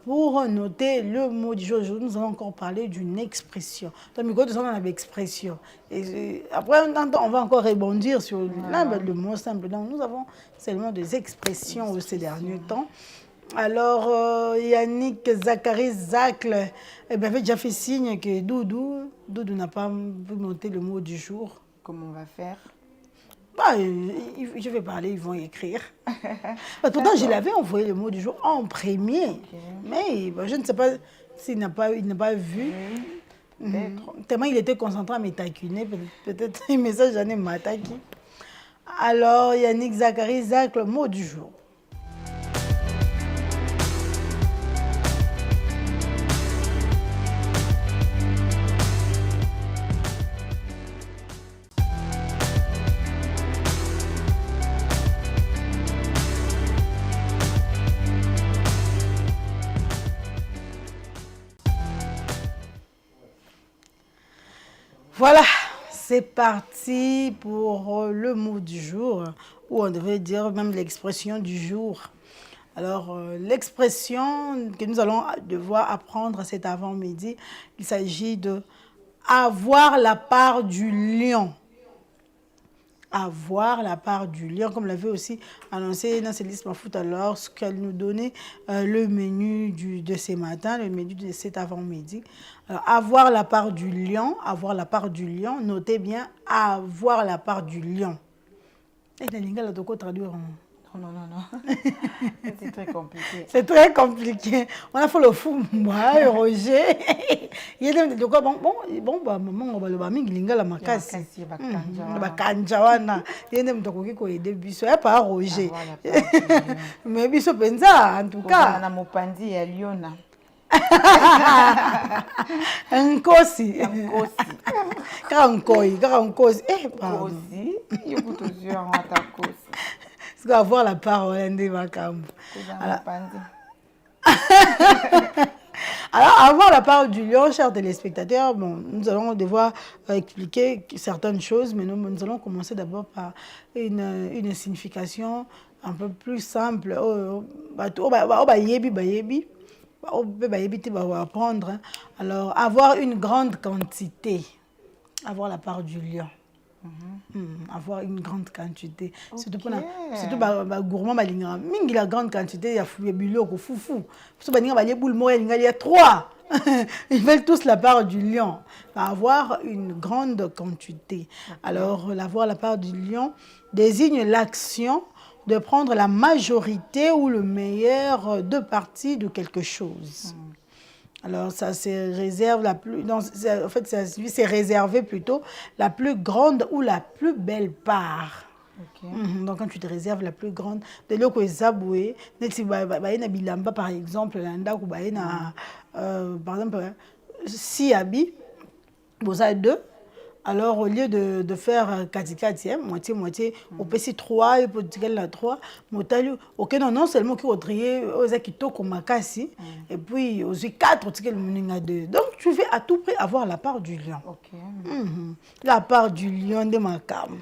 pour noter le mot du jour. Aujourd'hui, nous allons encore parler d'une expression. Donc, nous avons une expression. Et après, on va encore rebondir sur le mot simple. Donc, nous avons seulement des expressions ces derniers temps. Alors, Yannick, Zachary, avait déjà fait signe que Doudou n'a pas noté le mot du jour. comment on va faire? Bah, je vais parler, ils vont écrire. Bah, pourtant, je l'avais envoyé le mot du jour en premier. Ok. Mais bah, je ne sais pas s'il n'a pas, il n'a pas vu. Peut-être. Tellement il était concentré à me taquiner, peut-être un message j'en ai m'attaqué. Alors, Yannick Zachary, Zach, le mot du jour. Voilà, c'est parti pour le mot du jour, ou on devrait dire même l'expression du jour. Alors, l'expression que nous allons devoir apprendre cet avant-midi, il s'agit de avoir la part du lion. Avoir la part du lion, comme l'avait aussi annoncé Nancelis Mafout alors, qu'elle nous donnait le menu de ce matin, le menu de cet avant-midi. Avoir la part du lion, notez bien, avoir la part du lion. Et la lingala de quoi traduire Non. C'est très compliqué. C'est très compliqué. On a fait le fou, moi, Roger. Il y a des quoi bon, maman, on va le bami, lingala makasi. Ba kanjawana. Il y a des gens qui ont aidé biso, pas Roger. Mais biso penza, en tout cas. Na mopandi ya liona. Nkosi. Kaka nkosi. Pardon. Kosi, yokutozua ngata kosi. C'est avoir la parole de Makambo. Alors, avoir la parole du lion, chers téléspectateurs, bon, nous allons devoir expliquer certaines choses, mais nous allons commencer d'abord par une signification un peu plus simple. Alors, avoir une grande quantité, avoir la part du lion. Avoir une grande quantité. Okay. Surtout gourmand balinga. Mingi la grande quantité ya biloko foufou. Surtout balinga balie boule moya il y a 3. Ils veulent tous la part du lion. Avoir une grande quantité. Okay. Alors avoir la part du lion désigne l'action de prendre la majorité ou le meilleur de partie de quelque chose. Alors, ça se réserve la plus... Non, en fait, c'est réservé plutôt la plus grande ou la plus belle part. Okay. Donc, quand tu te réserves la plus grande, de l'eau que zaboué, bilamba par exemple, par exemple, 6 habits, vous avez 2. Alors, au lieu de faire katikati, moitié, on peut si 3, et peut dire la 3, ok, non seulement qui au trier, aux akito comme makasi, et puis aux 4, tu as 2. Donc, tu veux à tout prix avoir la part du lion. Okay. La part du lion de Makambo.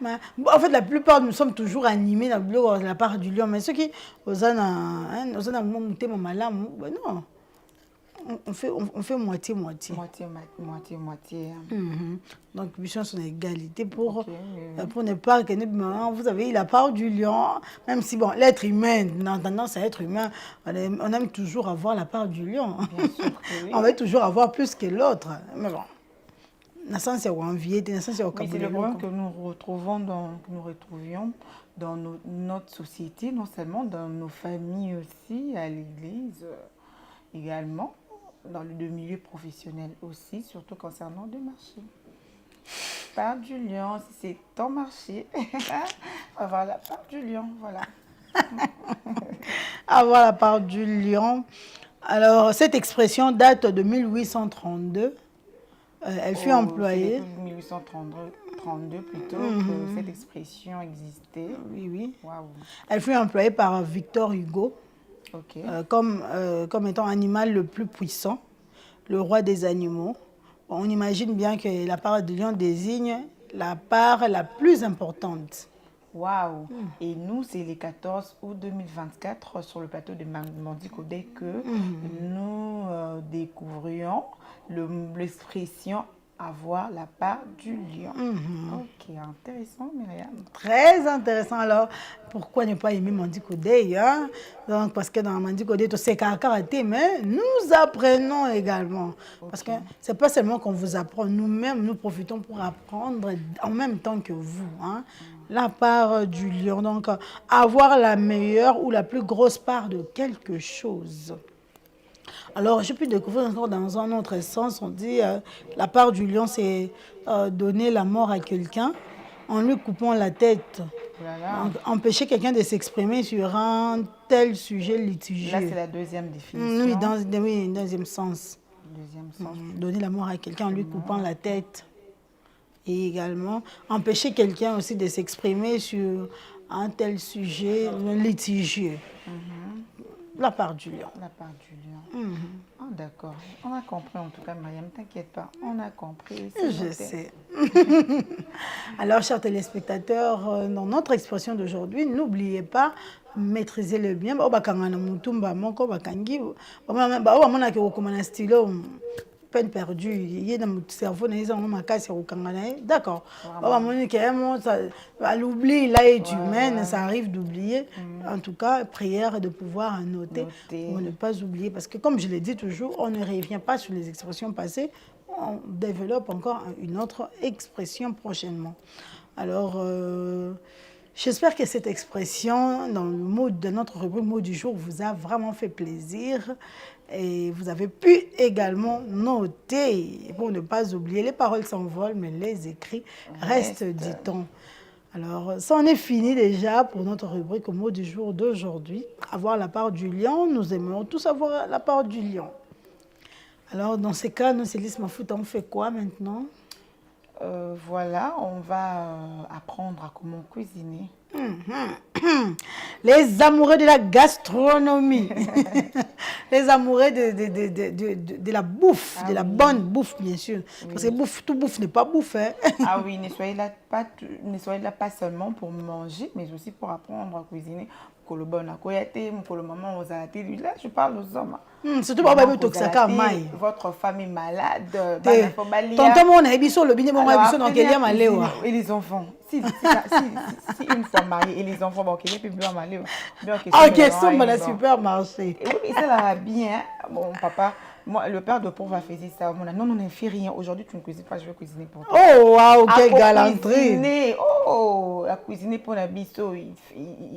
En fait, la plupart, nous sommes toujours animés dans la part du lion, mais ceux qui, aux non. On fait moitié-moitié. Moitié. Donc, mission son égalité pour ne pas que vous avez la part du lion, même si bon, l'être humain, dans tendance à être humain, on aime toujours avoir la part du lion. Bien sûr que oui. On veut toujours avoir plus que l'autre. Mais bon, c'est le problème que nous retrouvions dans notre société, non seulement dans nos familles aussi, à l'église également, dans le milieu professionnel aussi, surtout concernant le marché. Part du lion, si c'est ton marché, avoir la part du lion, voilà. Avoir la part du lion. Alors, cette expression date de 1832. Elle fut employée. 1832 plutôt, que cette expression existait. Oui. Wow. Elle fut employée par Victor Hugo. Okay. Comme étant animal le plus puissant, le roi des animaux. Bon, on imagine bien que la part du lion désigne la part la plus importante. Waouh! Et nous, c'est le 14 août 2024 sur le plateau de Mandi Kodé que nous découvrions l'expression avoir la part du lion. Ok, intéressant, Myriam. Très intéressant. Alors, pourquoi ne pas aimer Mandi Kodé, hein? Donc, parce que dans Mandi Kodé, tu sais karaté, mais nous apprenons également. Parce que c'est pas seulement qu'on vous apprend, nous-mêmes, nous profitons pour apprendre en même temps que vous. Hein? La part du lion. Donc, avoir la meilleure ou la plus grosse part de quelque chose. Alors, j'ai pu découvrir encore dans un autre sens, on dit la part du lion, c'est donner la mort à quelqu'un en lui coupant la tête. Voilà. Empêcher quelqu'un de s'exprimer sur un tel sujet litigieux. Là, c'est la deuxième définition. Oui, deuxième sens. Deuxième sens. Donner la mort à quelqu'un en lui coupant la tête. Et également, empêcher quelqu'un aussi de s'exprimer sur un tel sujet litigieux. La part du lion. La part du lion. Oh, d'accord. On a compris en tout cas, Myriam. T'inquiète pas. On a compris. Je sais. Alors, chers téléspectateurs, dans notre expression d'aujourd'hui, n'oubliez pas, maîtriser le bien. Peine perdue, il est dans mon cerveau, d'accord. À l'oubli, là est humaine, ça arrive d'oublier. En tout cas, prière de pouvoir noter pour ne pas oublier. Parce que comme je l'ai dit toujours, on ne revient pas sur les expressions passées, on développe encore une autre expression prochainement. Alors, j'espère que cette expression, dans le mot de notre rubrique mot du jour, vous a vraiment fait plaisir. Et vous avez pu également noter, pour ne pas oublier, les paroles s'envolent, mais les écrits restent, dit-on. Alors, ça en est fini déjà pour notre rubrique au mot du jour d'aujourd'hui. Avoir la part du lion, nous aimons tous avoir la part du lion. Alors, dans ces cas, nous, Célis Mafout, on fait quoi maintenant? Voilà, on va apprendre à comment cuisiner. Les amoureux de la gastronomie, les amoureux de la bouffe, de la bonne bouffe, bien sûr. Parce que bouffe, tout bouffe n'est pas bouffe. Hein. Ah oui, ne soyez là pas seulement pour manger, mais aussi pour apprendre à cuisiner. Pour le bon à koyate, pour le maman aux athées. Là, je parle aux hommes. Surtout pour les toxaka mai. Votre femme est malade. Tonton mon abisso le bine mon abisso donc il y a maléwa. Et les enfants. Si une fois mariée et les enfants bon qu'il peut bien maléwa. OK, ça va supermarché. Oui, ça va bien. Bon papa, moi le père de pauvre faisait ça. Non, on ne fait rien. Aujourd'hui, tu ne cuisines pas, je vais cuisiner pour toi. Oh waouh, quelle galanterie. Oh, la cuisiner pour la bisso,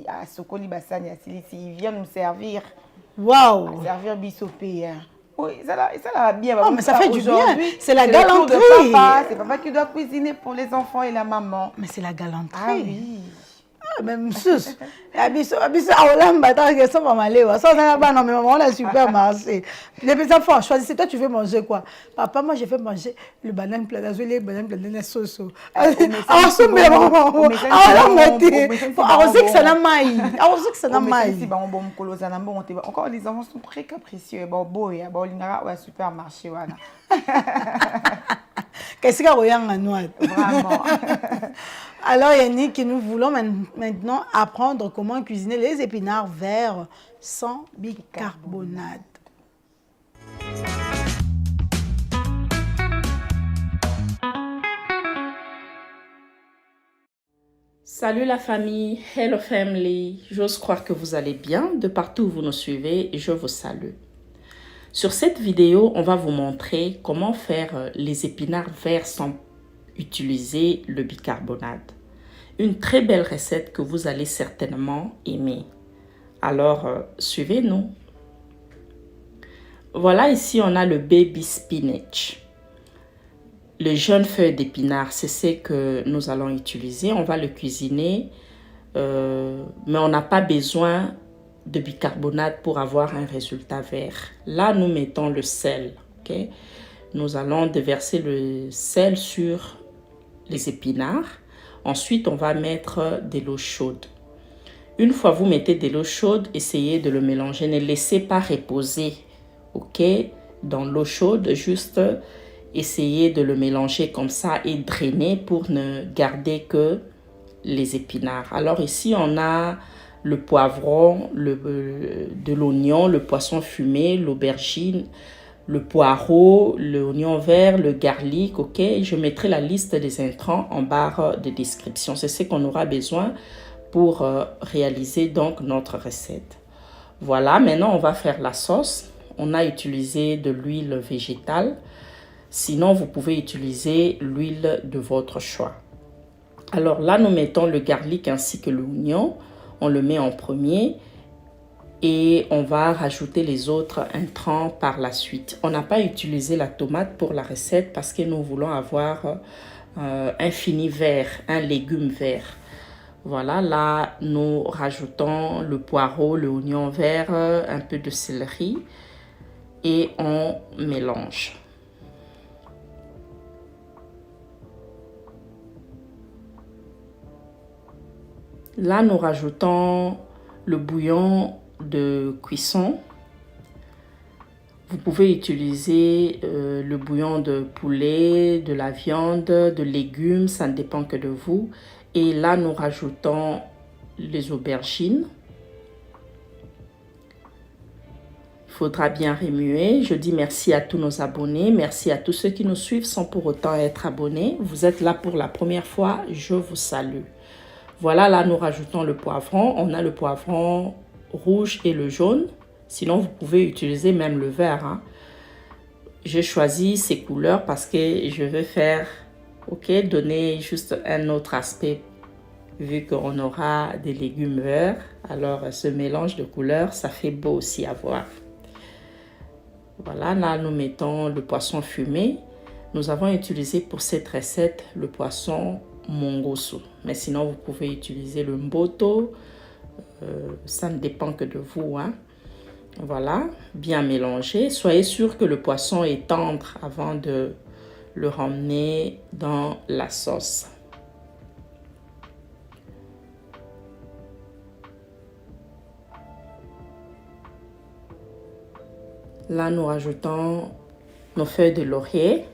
à Sokoli Bassani, il vient nous servir. Waouh. Servir bisso payé. Oui, ça va bien. Oh, mais ça fait du bien. C'est la galanterie. galanterie. C'est papa qui doit cuisiner pour les enfants et la maman. Mais c'est la galanterie. Ah oui. Même sus. Abisso Olamba, t'as que ça va m'aller. Ça, non, mais maman, on a supermarché. Les petits enfants, choisissez, toi, tu veux manger quoi? Papa, moi, je vais manger le banane plat d'azul, le banane plat de sauce. Ah, ça, mais maman. Ah, on sait que ça n'a maille. On sait que ça n'a maille. Encore, les enfants sont très capricieux. Bon, boy, bon, il y a un supermarché. Qu'est-ce qu'il y a à noix? Vraiment. Alors Yannick, nous voulons maintenant apprendre comment cuisiner les épinards verts sans bicarbonate. Salut la famille, hello family, j'ose croire que vous allez bien, de partout où vous nous suivez, je vous salue. Sur cette vidéo, on va vous montrer comment faire les épinards verts sans utiliser le bicarbonate. Une très belle recette que vous allez certainement aimer. Alors, suivez-nous. Voilà, ici on a le baby spinach. Le jaune feuille d'épinard, c'est ce que nous allons utiliser. On va le cuisiner, mais on n'a pas besoin de bicarbonate pour avoir un résultat vert. Là, nous mettons le sel. Okay? Nous allons déverser le sel sur les épinards. Ensuite, on va mettre de l'eau chaude. Une fois vous mettez de l'eau chaude, essayez de le mélanger. Ne laissez pas reposer, ok, dans l'eau chaude. Juste essayez de le mélanger comme ça et drainer pour ne garder que les épinards. Alors ici, on a le poivron, de l'oignon, le poisson fumé, l'aubergine, le poireau, l'oignon vert, le garlic, ok? Je mettrai la liste des intrants en barre de description. C'est ce qu'on aura besoin pour réaliser donc notre recette. Voilà, maintenant on va faire la sauce. On a utilisé de l'huile végétale. Sinon, vous pouvez utiliser l'huile de votre choix. Alors là, nous mettons le garlic ainsi que l'oignon. On le met en premier et on va rajouter les autres intrants par la suite. On n'a pas utilisé la tomate pour la recette parce que nous voulons avoir un fini vert, un légume vert. Voilà, là, nous rajoutons le poireau, l'oignon vert, un peu de céleri et on mélange. Là, nous rajoutons le bouillon de cuisson. Vous pouvez utiliser le bouillon de poulet, de la viande, de légumes, ça ne dépend que de vous. Et là, nous rajoutons les aubergines. Il faudra bien remuer. Je dis merci à tous nos abonnés. Merci à tous ceux qui nous suivent sans pour autant être abonnés. Vous êtes là pour la première fois. Je vous salue. Voilà, là, nous rajoutons le poivron. On a le poivron rouge et le jaune. Sinon, vous pouvez utiliser même le vert. Hein. J'ai choisi ces couleurs parce que je veux faire, donner juste un autre aspect. Vu qu'on aura des légumes verts, alors ce mélange de couleurs, ça fait beau aussi à voir. Voilà, là, nous mettons le poisson fumé. Nous avons utilisé pour cette recette le poisson mongosu. Mais sinon, vous pouvez utiliser le mboto. Ça ne dépend que de vous. Hein. Voilà, bien mélangé. Soyez sûr que le poisson est tendre avant de le ramener dans la sauce. Là, nous rajoutons nos feuilles de laurier.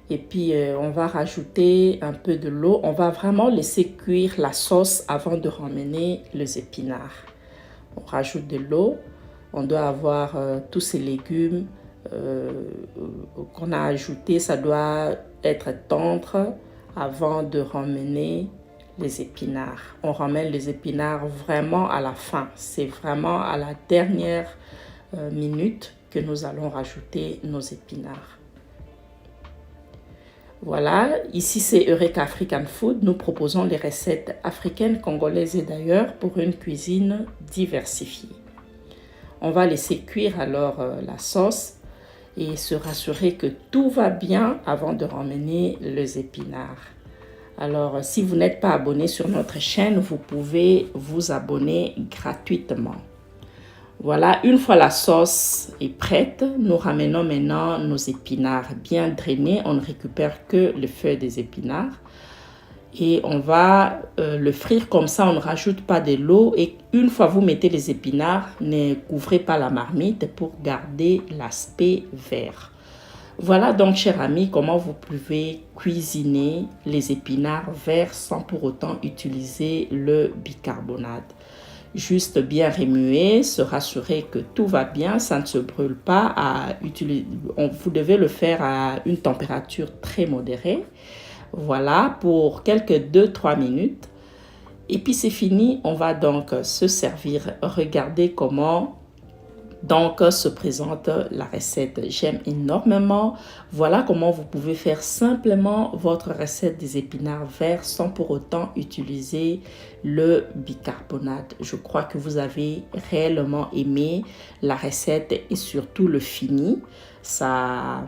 Et puis, on va rajouter un peu de l'eau. On va vraiment laisser cuire la sauce avant de ramener les épinards. On rajoute de l'eau. On doit avoir tous ces légumes qu'on a ajoutés. Ça doit être tendre avant de ramener les épinards. On ramène les épinards vraiment à la fin. C'est vraiment à la dernière minute que nous allons rajouter nos épinards. Voilà, ici c'est Eureka African Food. Nous proposons les recettes africaines, congolaises et d'ailleurs pour une cuisine diversifiée. On va laisser cuire alors la sauce et se rassurer que tout va bien avant de ramener les épinards. Alors, si vous n'êtes pas abonné sur notre chaîne, vous pouvez vous abonner gratuitement. Voilà, une fois la sauce est prête, nous ramenons maintenant nos épinards bien drainés. On ne récupère que les feuilles des épinards. Et on va le frire comme ça, on ne rajoute pas de l'eau. Et une fois vous mettez les épinards, ne couvrez pas la marmite pour garder l'aspect vert. Voilà donc, chers amis, comment vous pouvez cuisiner les épinards verts sans pour autant utiliser le bicarbonate. Juste bien remuer, se rassurer que tout va bien, ça ne se brûle pas. Vous devez le faire à une température très modérée. Voilà, pour quelques 2-3 minutes. Et puis c'est fini, on va donc se servir. Regardez comment donc se présente la recette. J'aime énormément. Voilà comment vous pouvez faire simplement votre recette des épinards verts sans pour autant utiliser le bicarbonate. Je crois que vous avez réellement aimé la recette et surtout le fini. Ça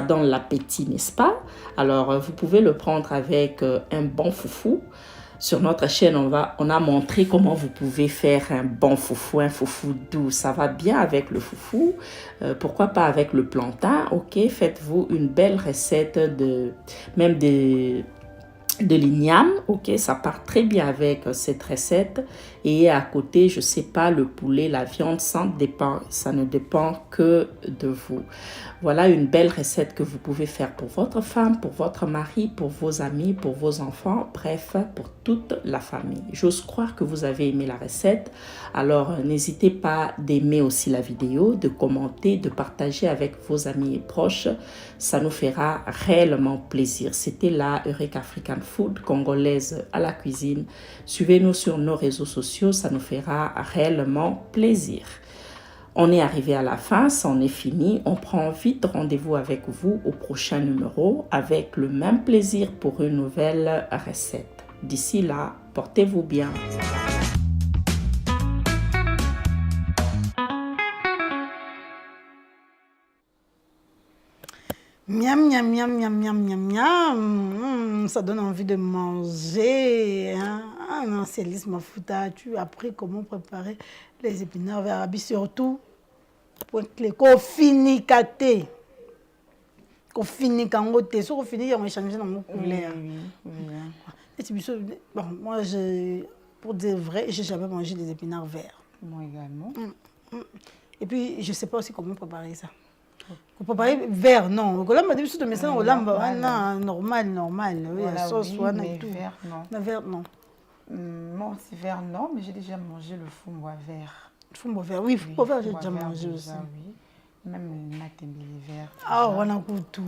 donne l'appétit, n'est-ce pas? Alors, vous pouvez le prendre avec un bon foufou. Sur notre chaîne, on a montré comment vous pouvez faire un bon foufou, un foufou doux. Ça va bien avec le foufou. Pourquoi pas avec le plantain? Ok, faites-vous une belle recette même de l'igname, ok, ça part très bien avec cette recette. Et à côté, je sais pas, le poulet, la viande, ça ne dépend que de vous. Voilà une belle recette que vous pouvez faire pour votre femme, pour votre mari, pour vos amis, pour vos enfants, bref, pour toute la famille. J'ose croire que vous avez aimé la recette. Alors, n'hésitez pas d'aimer aussi la vidéo, de commenter, de partager avec vos amis et proches. Ça nous fera réellement plaisir. C'était la Eureka African Food congolaise à la cuisine. Suivez-nous sur nos réseaux sociaux, ça nous fera réellement plaisir. On est arrivé à la fin, ça en est fini. On prend vite rendez-vous avec vous au prochain numéro avec le même plaisir pour une nouvelle recette. D'ici là, portez-vous bien. Miam, miam, miam, miam, miam, miam, miam. Ça donne envie de manger. Hein? Ah non, c'est Lise Mafuta. Tu as appris comment préparer les épinards verts Arabi, surtout pour les kofini-kate. Kofini-kangote. Si kofini, on va changer dans mon couleur. Bon, moi, pour dire vrai, je n'ai jamais mangé des épinards verts. Moi également. Et puis, je ne sais pas aussi comment préparer ça. Vous préparez vert, non. Là, m'a dit que mais ça, normal. Oui, la sauce, mais vert, non. Le vert, non. Moi aussi, vert, non, mais j'ai déjà mangé le fumboa vert. Fumboa vert, oui, fumboa vert, j'ai déjà mangé aussi. Oui. Même le matembele vert. Ah, on a tout.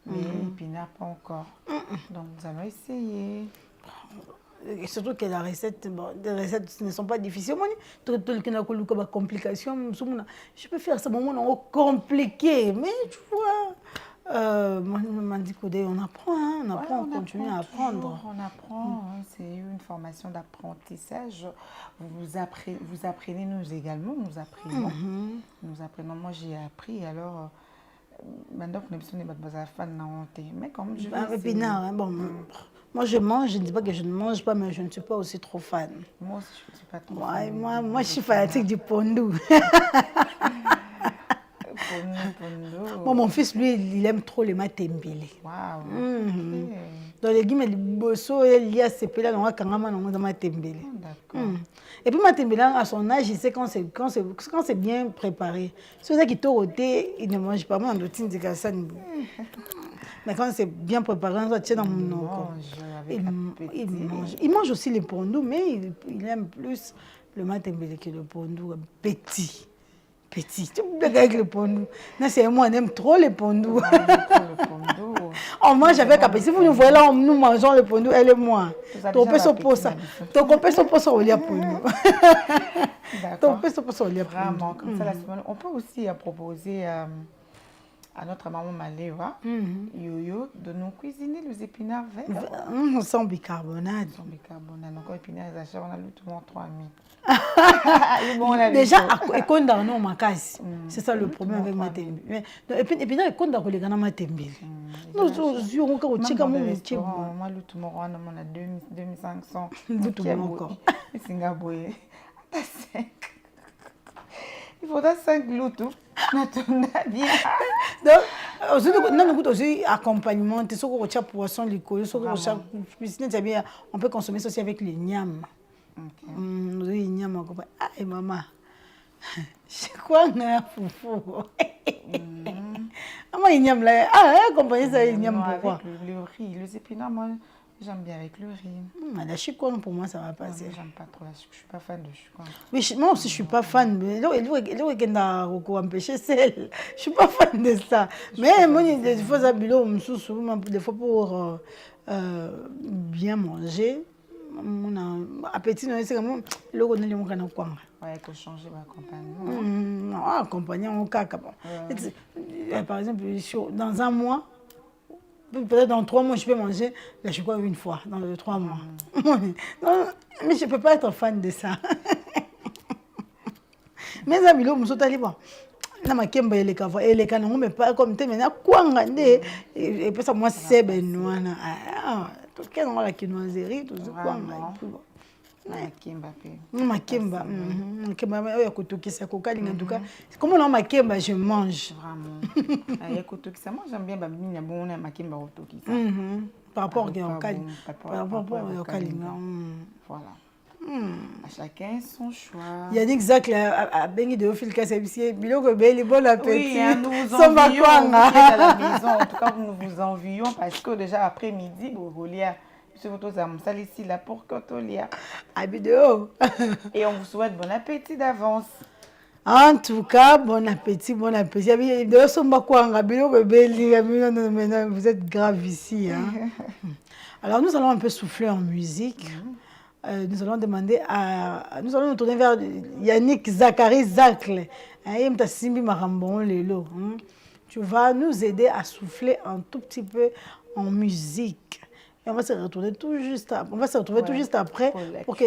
Mais épinards, pas encore. Donc, nous allons essayer. Et surtout que les recettes ne sont pas difficiles. Moi, tout le complication. Je peux faire ça, mais on compliqué. Mais tu vois, on apprend, on continue à apprendre. On apprend, c'est une formation d'apprentissage. Vous apprenez, nous également, nous apprenons. Nous apprenons. Moi, j'ai appris, alors... Maintenant, on est fan de honte. Mais comme je moi, je mange, je ne dis pas que je ne mange pas, mais je ne suis pas aussi trop fan. Moi aussi, je ne suis pas trop fan. Moi, je suis fanatique du pondou. Moi, mon fils, lui, il aime trop les matembele. Waouh. Dans les guillemets, les bossos, il y a ces pélés, on a quand même matembele. D'accord. Et puis, matembele, à son âge, il sait quand c'est bien préparé. C'est ça qui t'aurait, il ne mange pas. Moi, on doit dire que ça. Mais quand c'est bien préparé, on tient dans mon corps. Il mange aussi les pondous, mais il aime plus le matembele que le pondou petit. Tu peux avec le pondou. Non, c'est moi, on aime trop les pondous. On mange avec appétit. Si vous nous voyez là, nous mangeons le pondou, elle et moi. Donc, on peut se au lit pondou. Vraiment, comme ça, la semaine. On peut aussi proposer à notre maman Maléva, Yoyo, de nous cuisiner les épinards verts. Sans bicarbonate. Sans bicarbonate. Donc, épinards, on a tout le monde 3000. Déjà, c'est ça le problème avec ma tembe. Et puis, il compte dans les gars ma tembe. Nous, on a moi, le tout on a 2500. Encore. Singapour. Il faudra 5 loutou. Donc, aussi accompagnement, poisson, on peut consommer ça aussi avec les nyams. Les nyams, ah, maman, c'est quoi un foufou? Maman, il nyam là, accompagner ça, il nyam pourquoi? Le riz, les épinards, moi, j'aime bien avec le riz. La chicone, pour moi, ça va passer. J'aime pas trop la chicone, je suis pas fan de chicone. Oui, moi aussi, je suis pas fan. Mais là, empêcher celle. Je suis pas fan de ça. Mais moi, des fois, des fois pour bien manger, mon appétit, c'est comme le on est mon quoi. Ouais, il faut changer l'accompagnement. Accompagnement au caca. Par exemple, dans un mois, peut-être dans 3 mois, je peux manger la choucroute une fois, dans les 3 mois. Non, mais je ne peux pas être fan de ça. Mes amis, là, je suis allé voir. Je suis allé mais pas comme tu maintenant. Et puis ça, moi, c'est benoît. Tout ce qui est dans la quinoiserie, tout ce Makemba. Comment on makemba, je mange. Vraiment. Moi, j'aime bien makemba. par rapport Avec au pas Kali. bon, Par rapport au Kali. Voilà. À chacun son choix. Yannick Zach a béni de Ophil Kassabissi. Biloko Beli, bon appétit. Oui, hein, nous vous envions à la maison. En tout cas, nous vous envions parce que déjà après-midi, Bogolia, M. Votozam, ça ici là pour Kotolia. À vidéo. Et on vous souhaite bon appétit d'avance. En tout cas, bon appétit, bon appétit. Vous êtes grave ici. Hein? Alors, nous allons un peu souffler en musique. Nous allons demander à... Nous allons nous tourner vers Yannick Zachary Zacle. Tu vas nous aider à souffler un tout petit peu en musique. Et on va se retrouver tout juste après. On va se retrouver tout juste après pour que...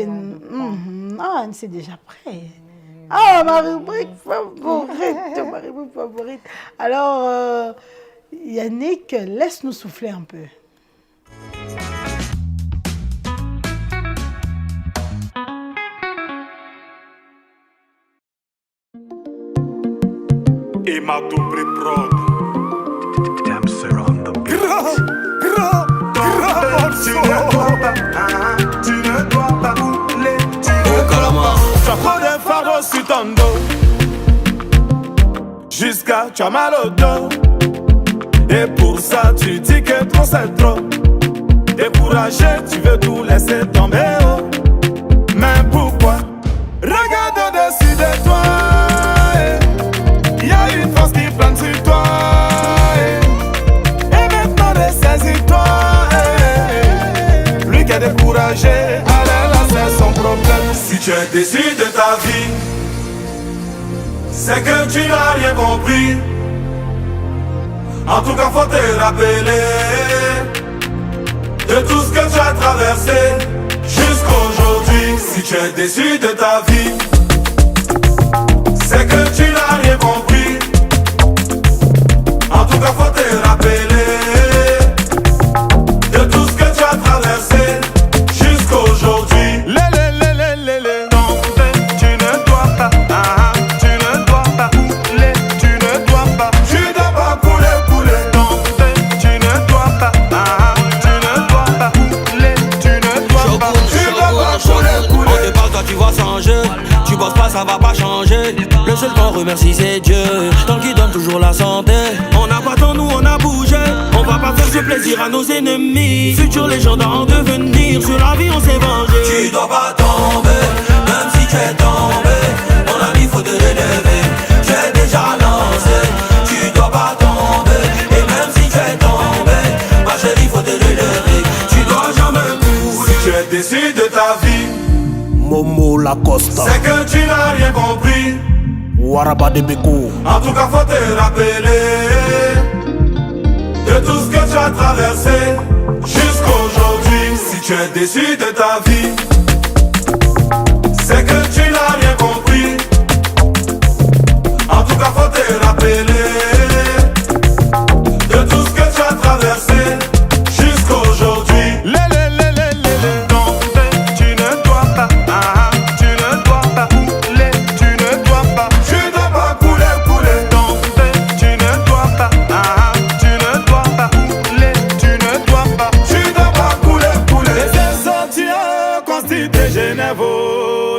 Ah, c'est déjà prêt. Ah, ma rubrique favorite, ma rubrique favorite. Alors, Yannick, laisse-nous souffler un peu. Et ma double prod. Damser on the beat. Tu ne dois pas couler. Tu as trop de fardeau sur ton dos. Jusqu'à tu as mal au dos. Et pour ça tu dis que trop c'est trop. Découragé, tu veux tout laisser tomber. Oh. Mais pourquoi? Regarde au-dessus de toi. Il y a une force qui plane sur toi. Et maintenant ressaisis-toi. Lui qui est découragé, allez là c'est son problème. Si tu es déçu de ta vie, c'est que tu n'as rien compris. En tout cas faut te rappeler de tout ce que tu as traversé jusqu'aujourd'hui. Si tu es déçu de ta vie, c'est que tu n'as rien compris. En tout cas faut te rappeler de tout ce que tu as traversé jusqu'aujourd'hui. Tu ne dois pas, tu ne dois pas couler, tu ne dois pas, tu dois pas couler. Tu ne dois pas, tu ne dois pas couler, tu ne dois pas, tu dois pas couler. On te parle, toi tu vois changer. Tu bosses pas, ça va pas changer. Le seul qu'on remercie c'est Dieu, tant qu'il donne toujours la santé. On n'a pas tant, nous on a bougé. On va pas faire ce plaisir à nos ennemis. Futurs légendaires en devenir, sur la vie on s'est vengé. Tu dois pas tomber, même si tu es tombé. Mon ami faut te relever, tu es déjà lancé. Tu dois pas tomber, et même si tu es tombé, ma chérie faut te relever. Tu dois jamais couler. Si tu es déçu de ta vie, Momo Lacosta, c'est que tu n'as rien compris. Waraba de Beko, En tout cas faut te rappeler de tout ce que tu as traversé jusqu'aujourd'hui. Si tu es déçu de ta vie, c'est que tu n'as rien compris. En tout cas faut te rappeler de tout ce que tu as traversé jusqu'aujourd'hui. Tu ne dois pas, tu ne dois pas couler, tu ne dois pas, tu dois pas couler. Tu ne dois pas, tu ne dois pas couler, tu ne dois pas, tu dois pas couler. Les sorties constituent Genève,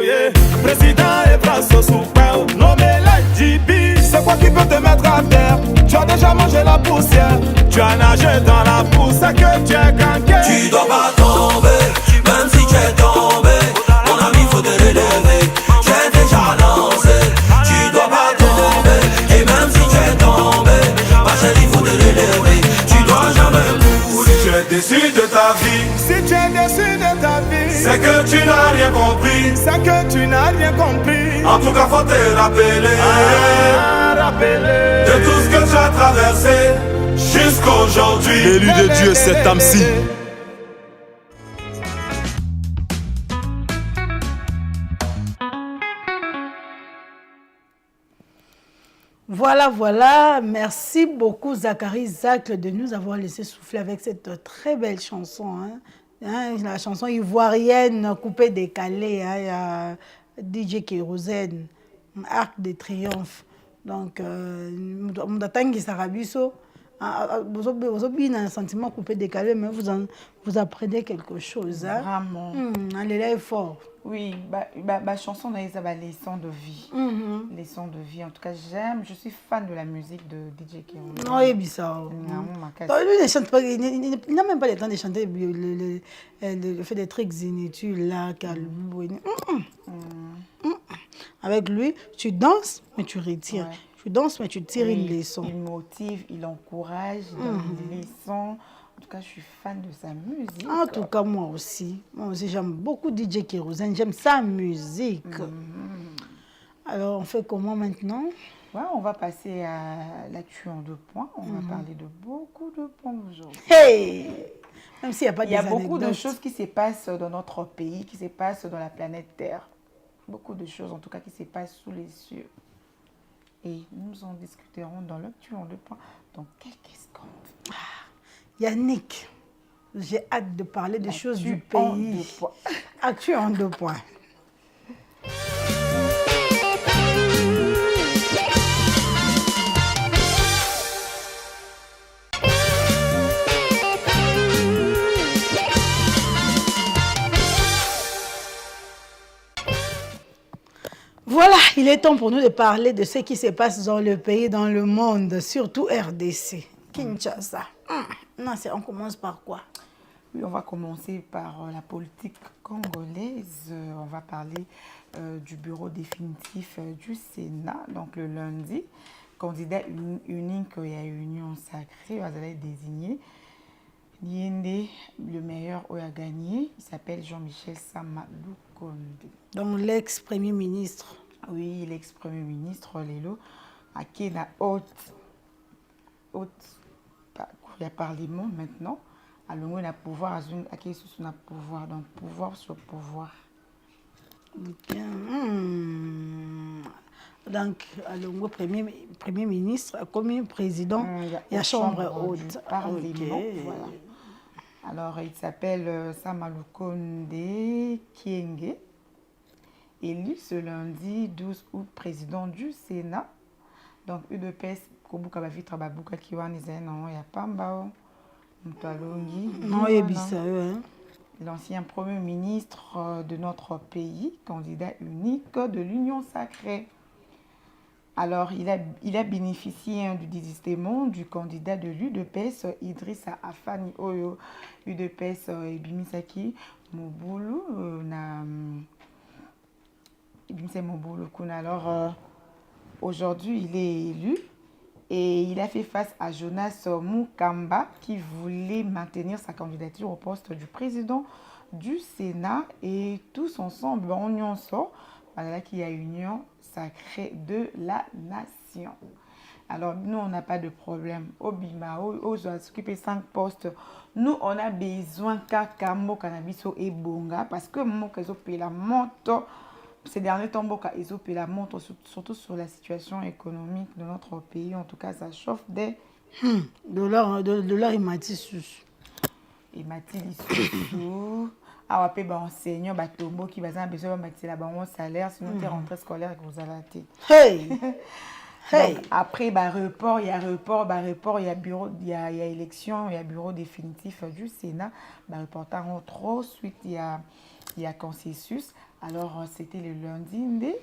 yeah. Président et place au souper, nommé la JB. C'est quoi qui peut te mettre à terre? Tu as déjà mangé la poussière, tu as nagé dans la pousse, c'est que tu es gangué. Tu dois pas tomber, même si tu es tombé. Mon ami faut te relever, tu es déjà lancé. Tu dois pas tomber, et même si tu es tombé, ma chérie faut te relever. Tu dois jamais couler. Si tu es déçu de ta vie, si tu es déçu de ta vie, c'est que tu n'as rien compris. c'est que tu n'as rien compris. En tout cas faut te rappeler de tout ce que tu as traversé jusqu'aujourd'hui. L'élu de Dieu, cet âme-ci. Voilà, voilà. Merci beaucoup, Zachary Zacle, de nous avoir laissé souffler avec cette très belle chanson. La chanson ivoirienne, coupée décalée. Il y a DJ Kérosène, Arc de Triomphe. Donc, Moudatangi Sarabiso, Vous avez un sentiment coupé, décalé, mais vous apprenez quelque chose. Hein? Vraiment. Allez, là est fort. Oui, chanson dans les leçons de vie. Leçons de vie. En tout cas, je suis fan de la musique de DJ Kero. Non, il est bizarre. Lui, il chante pas, il n'a même pas le temps de chanter le fait des trucs inutiles là, calme. Avec lui, tu danses, mais tu retires. Ouais. Tu danses, mais tu tires une leçon. Il motive, il encourage, il donne des leçons. En tout cas, je suis fan de sa musique. En tout cas, moi aussi, j'aime beaucoup DJ Kérosène. J'aime sa musique. Alors, on fait comment maintenant? Ouais, on va passer à l'actu en 2 points. On va parler de beaucoup de points aujourd'hui. Hey! Même s'il n'y a pas Il y a beaucoup de choses qui se passent dans notre pays, qui se passent dans la planète Terre. Beaucoup de choses, en tout cas, qui se passent sous les cieux. Et nous en discuterons dans l'actu en 2 points dans quelques secondes. Yannick, j'ai hâte de parler des choses du pays. Actu en 2 points. Voilà, il est temps pour nous de parler de ce qui se passe dans le pays, dans le monde, surtout RDC. Kinshasa. Non, on commence par quoi? Oui, on va commencer par la politique congolaise. On va parler du bureau définitif du Sénat. Donc le lundi, candidat unique et à union sacrée, vous allez désigner. Niende, le meilleur a gagné. Il s'appelle Jean-Michel Sama Lukonde. Donc l'ex-premier ministre. Oui, l'ex-premier ministre, Lelo, à qui est la haute, il y a parlement maintenant. Alors, on a pouvoir, à qui est le pouvoir, donc pouvoir sur pouvoir. Bien. Donc, le premier ministre, comme président, il y a chambre haute. Parlement, voilà. Alors, il s'appelle Sama Lukonde Kienge, élu ce lundi 12 août président du Sénat. Donc, UDPS, Kobuka Bavitra Babuka Kiwani Zeno, Yapamba, Mtalongi. Non, il y l'ancien premier ministre de notre pays, candidat unique de l'Union sacrée. Alors, il a bénéficié du désistement du candidat de l'UDPS, Idrissa Afani Oyo, UDPS Bimisaki Mobulu, Alors, aujourd'hui, il est élu et il a fait face à Jonas Mukamba qui voulait maintenir sa candidature au poste du président du Sénat. Et tous ensemble, on sort, voilà qu'il y a union sacrée de la nation. Alors, nous, on n'a pas de problème. Au Bima, aux occupés 5 postes, nous, on a besoin qu'Akambo, Cannabis et Bonga parce que Mokazo paye la monte. Ces derniers temps, ils ont payé la montre, surtout sur la situation économique de notre pays. En tout cas, ça chauffe des... Dollar, il m'a dit sus. Il m'a dit sous. Ah, ouais, enseignant, tombo qui va besoin de mettre là-bas salaire, sinon tu es rentré scolaire et vous allez. Hey! Hey! Donc, après, report, il y a bureau, il y a élection, il y a bureau définitif du Sénat. Reportant trop, suite, il y a consensus. Alors, c'était le lundi,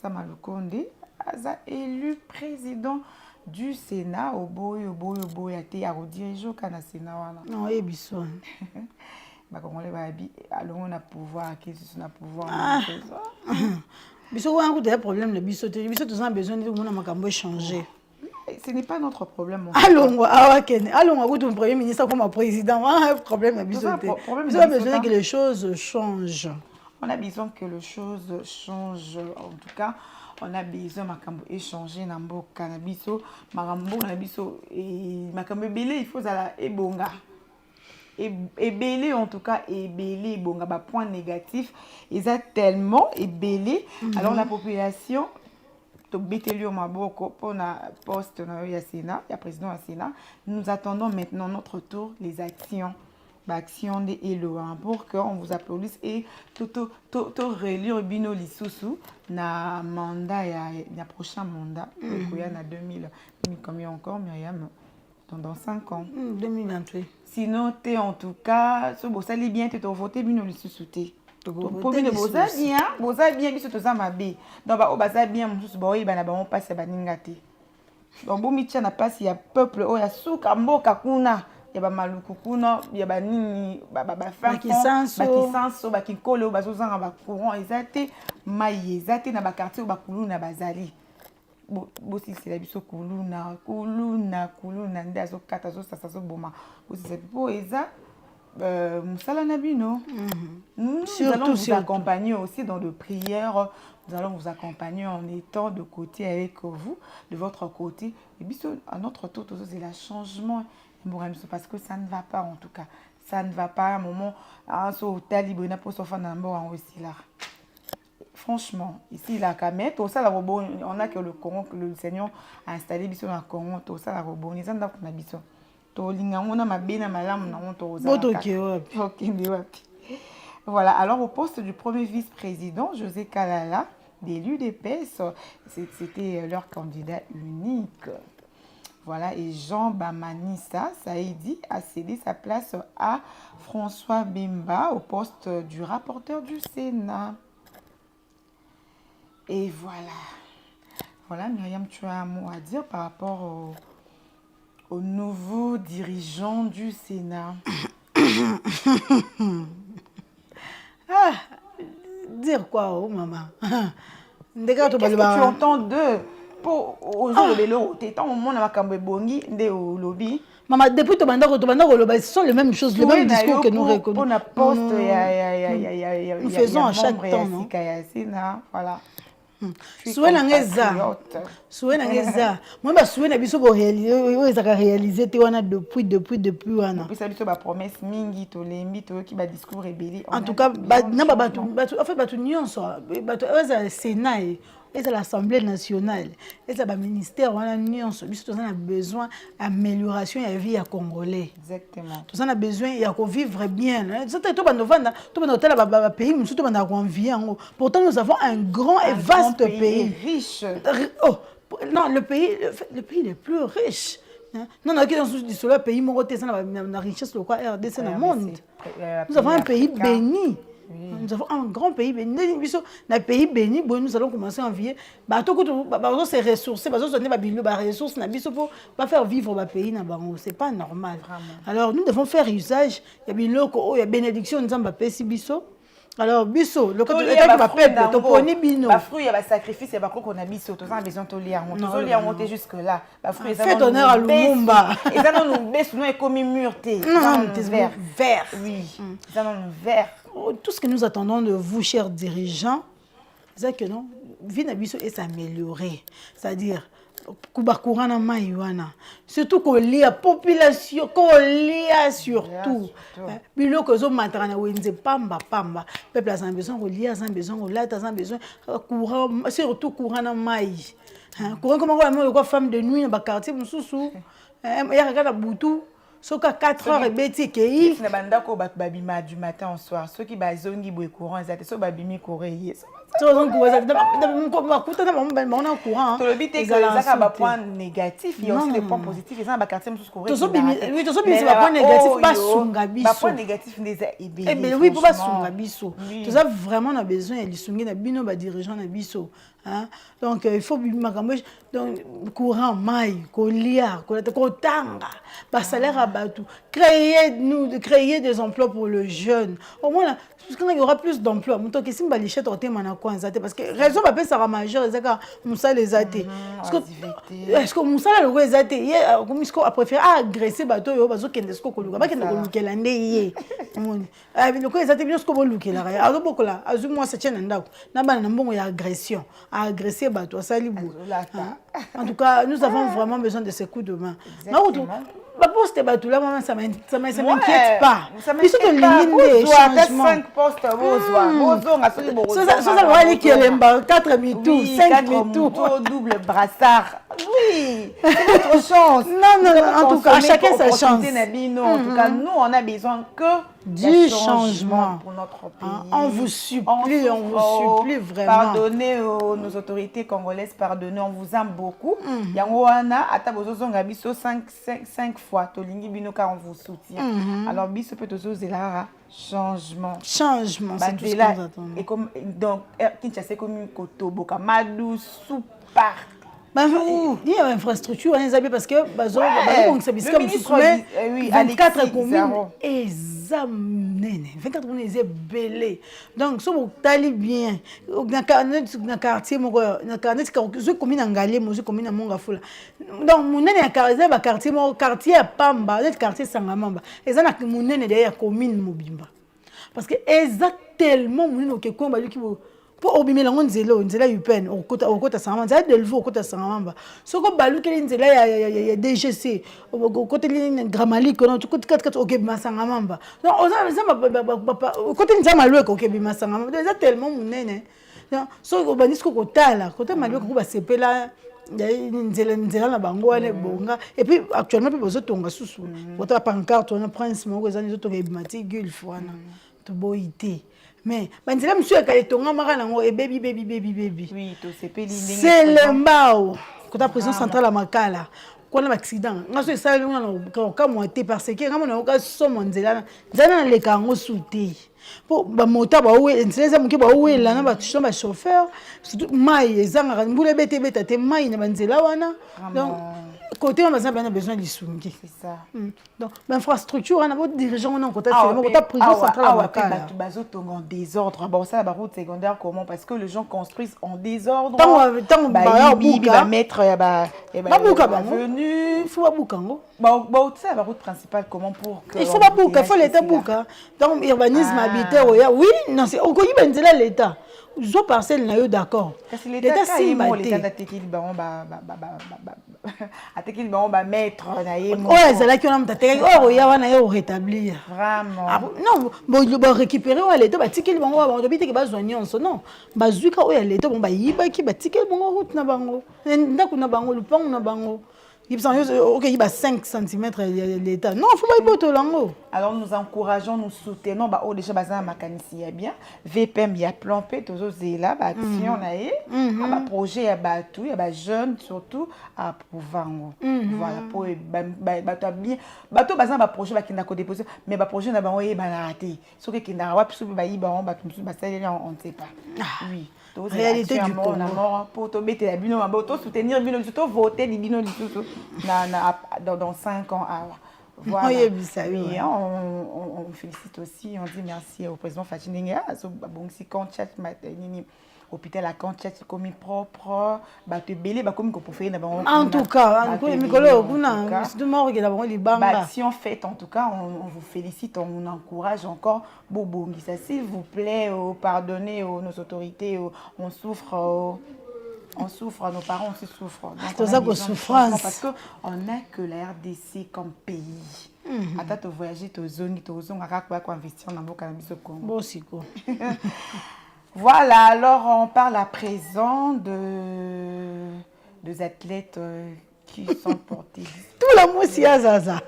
Sama Lukonde a élu président du Sénat au Boy, à diriger au Sénat. Non, il y a besoin. Alors, on a pouvoir, qu'est-ce qu'on a pouvoir? Biso, on a un problème, le biso, tous ont besoin de changer. Ce n'est pas notre problème. Allons, allons, ton premier ministre comme président. Un problème, le biso. Nous avons besoin que les choses changent. On a besoin que les choses changent. En tout cas, on a besoin de échanger dans le cannabis. Et il faut aller bonga. Et belé, en tout cas, et belé, bonga, point négatif. Ils ont tellement ébélé. Alors, la population, pour la poste, il y a Sénat, il y a président à Sénat. Nous attendons maintenant notre tour, les actions. Action de Elo pour qu'on vous applaudisse et tout relire bino lisusu na mandat ya prochain mandat il y a 2000 combien encore Myriam dans 5 ans. 2028. Sinon, tu en tout cas, ce beau ça bien, tu as voté, bien, le sous-souté. Pour bien, beau ça bien, biso to ça ma bé. Donc, bah, ça bien, mon sous boy, bah, on passe à Baningate. Donc, bon, Micha n'a pas, il y a peuple, oh, il y a souka, mboka, kuna. Il y a maluku kuna, il y a nini, bakisanso, bakikolo, bazozanga bacourant, ezate, maï, ezate, na bakartier, bakulu, na bazali. Bon, si c'est la biso kuluna, nde azokata, azosasa, boma. Aussi, c'est pour eza, musala nabino. Nous allons vous accompagner aussi dans de prières. Nous allons vous accompagner en étant de côté avec vous, de votre côté. Et puis, à notre tour, c'est le changement. Parce que ça ne va pas en tout cas. Ça ne va pas à un moment. Franchement, ici, la Kamet, on a que le Coran, que le Seigneur a installé dans le Coran, tout ça, la robot, ils ont voilà, alors au poste du premier vice-président, José Kalala, d'élu des PES, c'était leur candidat unique. Voilà, et Jean Bamanissa Saïdi a cédé sa place à François Bemba au poste du rapporteur du Sénat. Et voilà. Voilà, Myriam, tu as un mot à dire par rapport aux nouveaux dirigeants du Sénat. Dire quoi, oh maman? Qu'est-ce que tu entends d'eux? Aujourd'hui, maman, depuis que ce sont les mêmes choses, les mêmes discours que nous reconnaissons. Nous faisons à chaque temps, non? Voilà. Souhait n'angeza. Moi, ma souhait n'a biso pour réaliser depuis wana. Puis ça biso ba promesse mingi to lembi to ki ba discours rébellion. En tout cas, na ba batu en fait batu nyonso, batu eza Sénat et c'est l'Assemblée nationale et c'est le ministère on a nyonso biso on a besoin d'amélioration de la vie à Congolais. Exactement. Tout ça on a besoin de vivre bien. C'est tout bandovanda, tout bandotela ba pays nous tout banda convier. Pourtant nous avons un grand et vaste pays riche. Oh, non, le pays le plus riche. Non, on a dans le pays mongoté ça na richesse le quoi RDC dans le monde. Nous avons un pays béni. Nous avons un grand pays béni. Un pays béni, nous allons commencer à envier. Se ressourcer, ressources pour faire vivre le pays. Ce n'est pas normal. Alors nous devons faire usage. Il y a bénédiction, nous avons fait biso. Alors, biso, le côté de la peuple, tu connais bino. Fruit, il y a sacrifice, il y a qu'on a biso, tu as besoin de lire. Tu as lire monter jusque là. Fais honneur à Lumumba. Et ça, nous baisse, nous est comme mûreté. Non, c'est vert. Oui, ça dans le vert. Tout ce que nous attendons de vous, chers dirigeants, c'est que non, vie na biso est s'améliorer. C'est-à-dire, kubakurana maiwana. Surtout qu'on lit à population, qu'on lit surtout. Biloko zo matrana wenze pamba. Peuple a besoin de lire, a besoin de lata, a besoin courant, surtout courant na mai. Courant comment on va femme de nuit dans quartier mususu. Il y a regarde boutou. Soka 4 heures et bêti kei. Na bandako babima du matin au soir. Ceux qui bazongi boy courant, ezate so babimi courrier. Donc courant. Le but est que ça a des points négatifs, il y a aussi des points positifs. Il y a des quartiers qui sont oui, tout ça c'est pas point négatif, pas sunga biso. Point négatif des eh bien oui, pour pas sunga biso. Tout ça vraiment on a besoin de sunga na bino ba dirigeant na biso. Donc il faut donc courant mai, colia, kotanga, ba salaire à batu, créer des emplois pour le jeune. Au moins parce qu'il y aura plus d'emplois. Mon que si on va licher torter parce que raison va ça majeur c'est que Moussa les a été. Est-ce que Moussa le roi a été comme il a préféré agresser bateau yo bazo kende sko ko luka ba kende ko lukela ndeye. Le roi a été bien sko ko lukela. Alors beaucoup là, azu moi ça tient ndako. Na bana na mbongo ya agression, agresser bateau ça libu. En tout cas, nous avons vraiment besoin de ces coups de main. poste bateau là, ça m'inquiète pas. Ça m'inquiète pas. T'as 5 postes, ça 4 mi-tours, 5 mi-tours, double brassard. Oui, c'est notre chance. Non, en tout cas, chacun sa chance. En tout cas, nous, on a besoin que du changement pour notre pays. On vous supplie, vraiment. Pardonnez nos autorités congolaises, pardonnez, on vous aime beaucoup. Yangoana, ata bozozonga biso 5 fois, tolingi binoka, on vous soutient. Alors, biso peut là changement. Changement, c'est tout ce qu'on attend. Et comme, donc, Kinshasa comme Kotoboka, Madou, Soupar. Il y a une infrastructure, parce que le ministre 24 communes et 24 communes est belé. Donc, si vous allez bien, dans le quartier, dans le commune Angalé, dans le commune Mongafoula. Donc, mon quartier à Pamba, le quartier Sangamamba. Et ça, mon derrière commune Mobimba. Parce que exactement, mon pour obimé la nzela yupen okota sangamba nzela delvo okota sangamba soko balukeli nzela ya DGC côté gramali kono côté 4 okebima sangamba donc on côté nzama lweko okebima sangamba déjà tellement munene donc so obanisko kotala côté malweko ko basepela nzela na bango wana bonga et puis actuellement pe bozotonga susu côté pancarte on prince moko ezani zotonga ebimati gulf wana to boité. Mais banzela monsieur kaletonga maka nango e baby oui to sepeli ndenge c'est le mbao kota prison centrale à Makala kona accident ngaso esala ngana ka moité parce que ngamo na ka somo nzela na le kango souté po ba mota ba we nzela muke ba we la na ba chauffeur surtout mai ezanga mbule beta te mai na banzela wana donc côté on a besoin de soumki c'est ça donc l'infrastructure on a votre dirigeant on a côté c'est prison centrale à Makala bazo tongo en désordre bon ça la route secondaire comment parce que les gens construisent en désordre tant ba mettre ba venu faut pas boukango ba ça la route principale comment pour que il faut pas bouka faut l'état bouka donc urbanisme habité oui non c'est au koyi benzela l'état zo parcelle na yo d'accord l'état si l'état d'attaquer ba attaquer ba mettre na ye ouais c'est là qu'on a m'attaquer oh ya wana yo rétablir vraiment non bon récupérer ouais l'état ba tikeli bango ba dobite ke bazwa nyonso non bazuka oya l'état bon ba yibaki ba tikeli bango route na bango ndako na bango lupango na bango il y a 5 cm l'état. Non, il faut pas y botter l'ango. Alors nous encourageons, nous soutenons bah déjà bazan mécanicien y a bien VPM il y a plan P toujours là bah action na bah projet ya batou ya bah jeunes surtout à Prouvango. Voilà pour bah bien batou bazan bah projet bah qui n'a ko déposer mais bah projet na ba on ba raté. Ce qui n'a wa pisu ba yi ba on ba tout ba ça on ne sait pas. Oui. Réalité du Congo. Pour te mettre la bino, pour soutenir bino, surtout voter les bino dans 5 ans. Voilà. Oui, on félicite aussi, on dit merci au président Fachininga, bon si quand chat hôpital à Kantiat comme propre ba te belé ba comme pour faire en tout cas Mikolo kuna de mort que d'abord les banga si on fait en tout cas on vous félicite on encourage encore Bobongi ça s'il vous plaît pardonnez nos autorités on souffre nos parents aussi souffrent donc ça que souffrance parce que on n'a que la RDC comme pays attends de voyager to zone à investir dans boka biso Congo bon siko. Voilà, alors on parle à présent des athlètes qui sont portés. Tout la moussi à Zaza.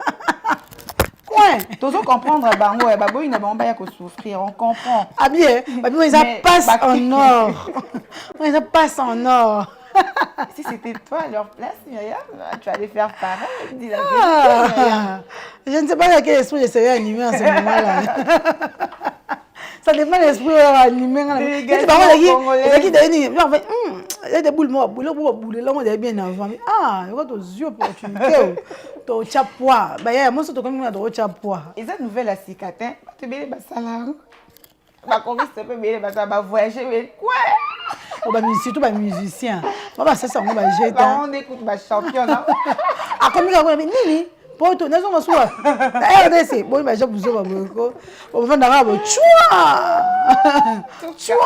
Quoi? Tous on comprendre, bango, babo, il n'a pas qu'à souffrir, on comprend. Ah bien, babo, ils passent en or. Ils passent en or. Si c'était toi à leur place, Myriam, tu allais faire pareil. Dis la vérité. Je ne sais pas à quel esprit je serais animé en ce moment-là. Ça dépend de l'esprit animé. Il y a des boules mortes, là, on est bien avant. Ah, il y a des yeux opportunités. Tu as chapois. Il y a moi, surtout quand on a des chapois. Et cette nouvelle à Cicatin, tu veux les salaires. Ma choriste peut bien voyager, mais quoi? Surtout les musiciens. Ça, ça, on écoute ma championne. Ah, comme il y a Nini. Poto nazo maswa RDC bon ba jabu zo ba boko on va ndara ba chua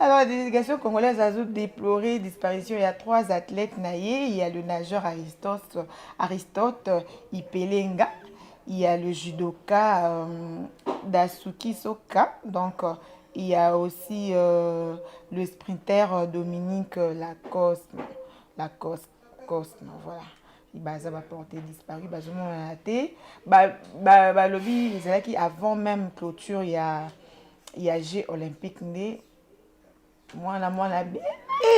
Alors, la délégation congolaise a déploré la disparition. Il y a 3 athlètes naïés. Il y a le nageur Aristote Ipelenga. Il y a le judoka Dasuki Soka. Donc, il y a aussi le sprinter Dominique Lacoste. Voilà. Il va porter disparu. Avant même clôture, il y a Jeux olympiques. Moi, bien.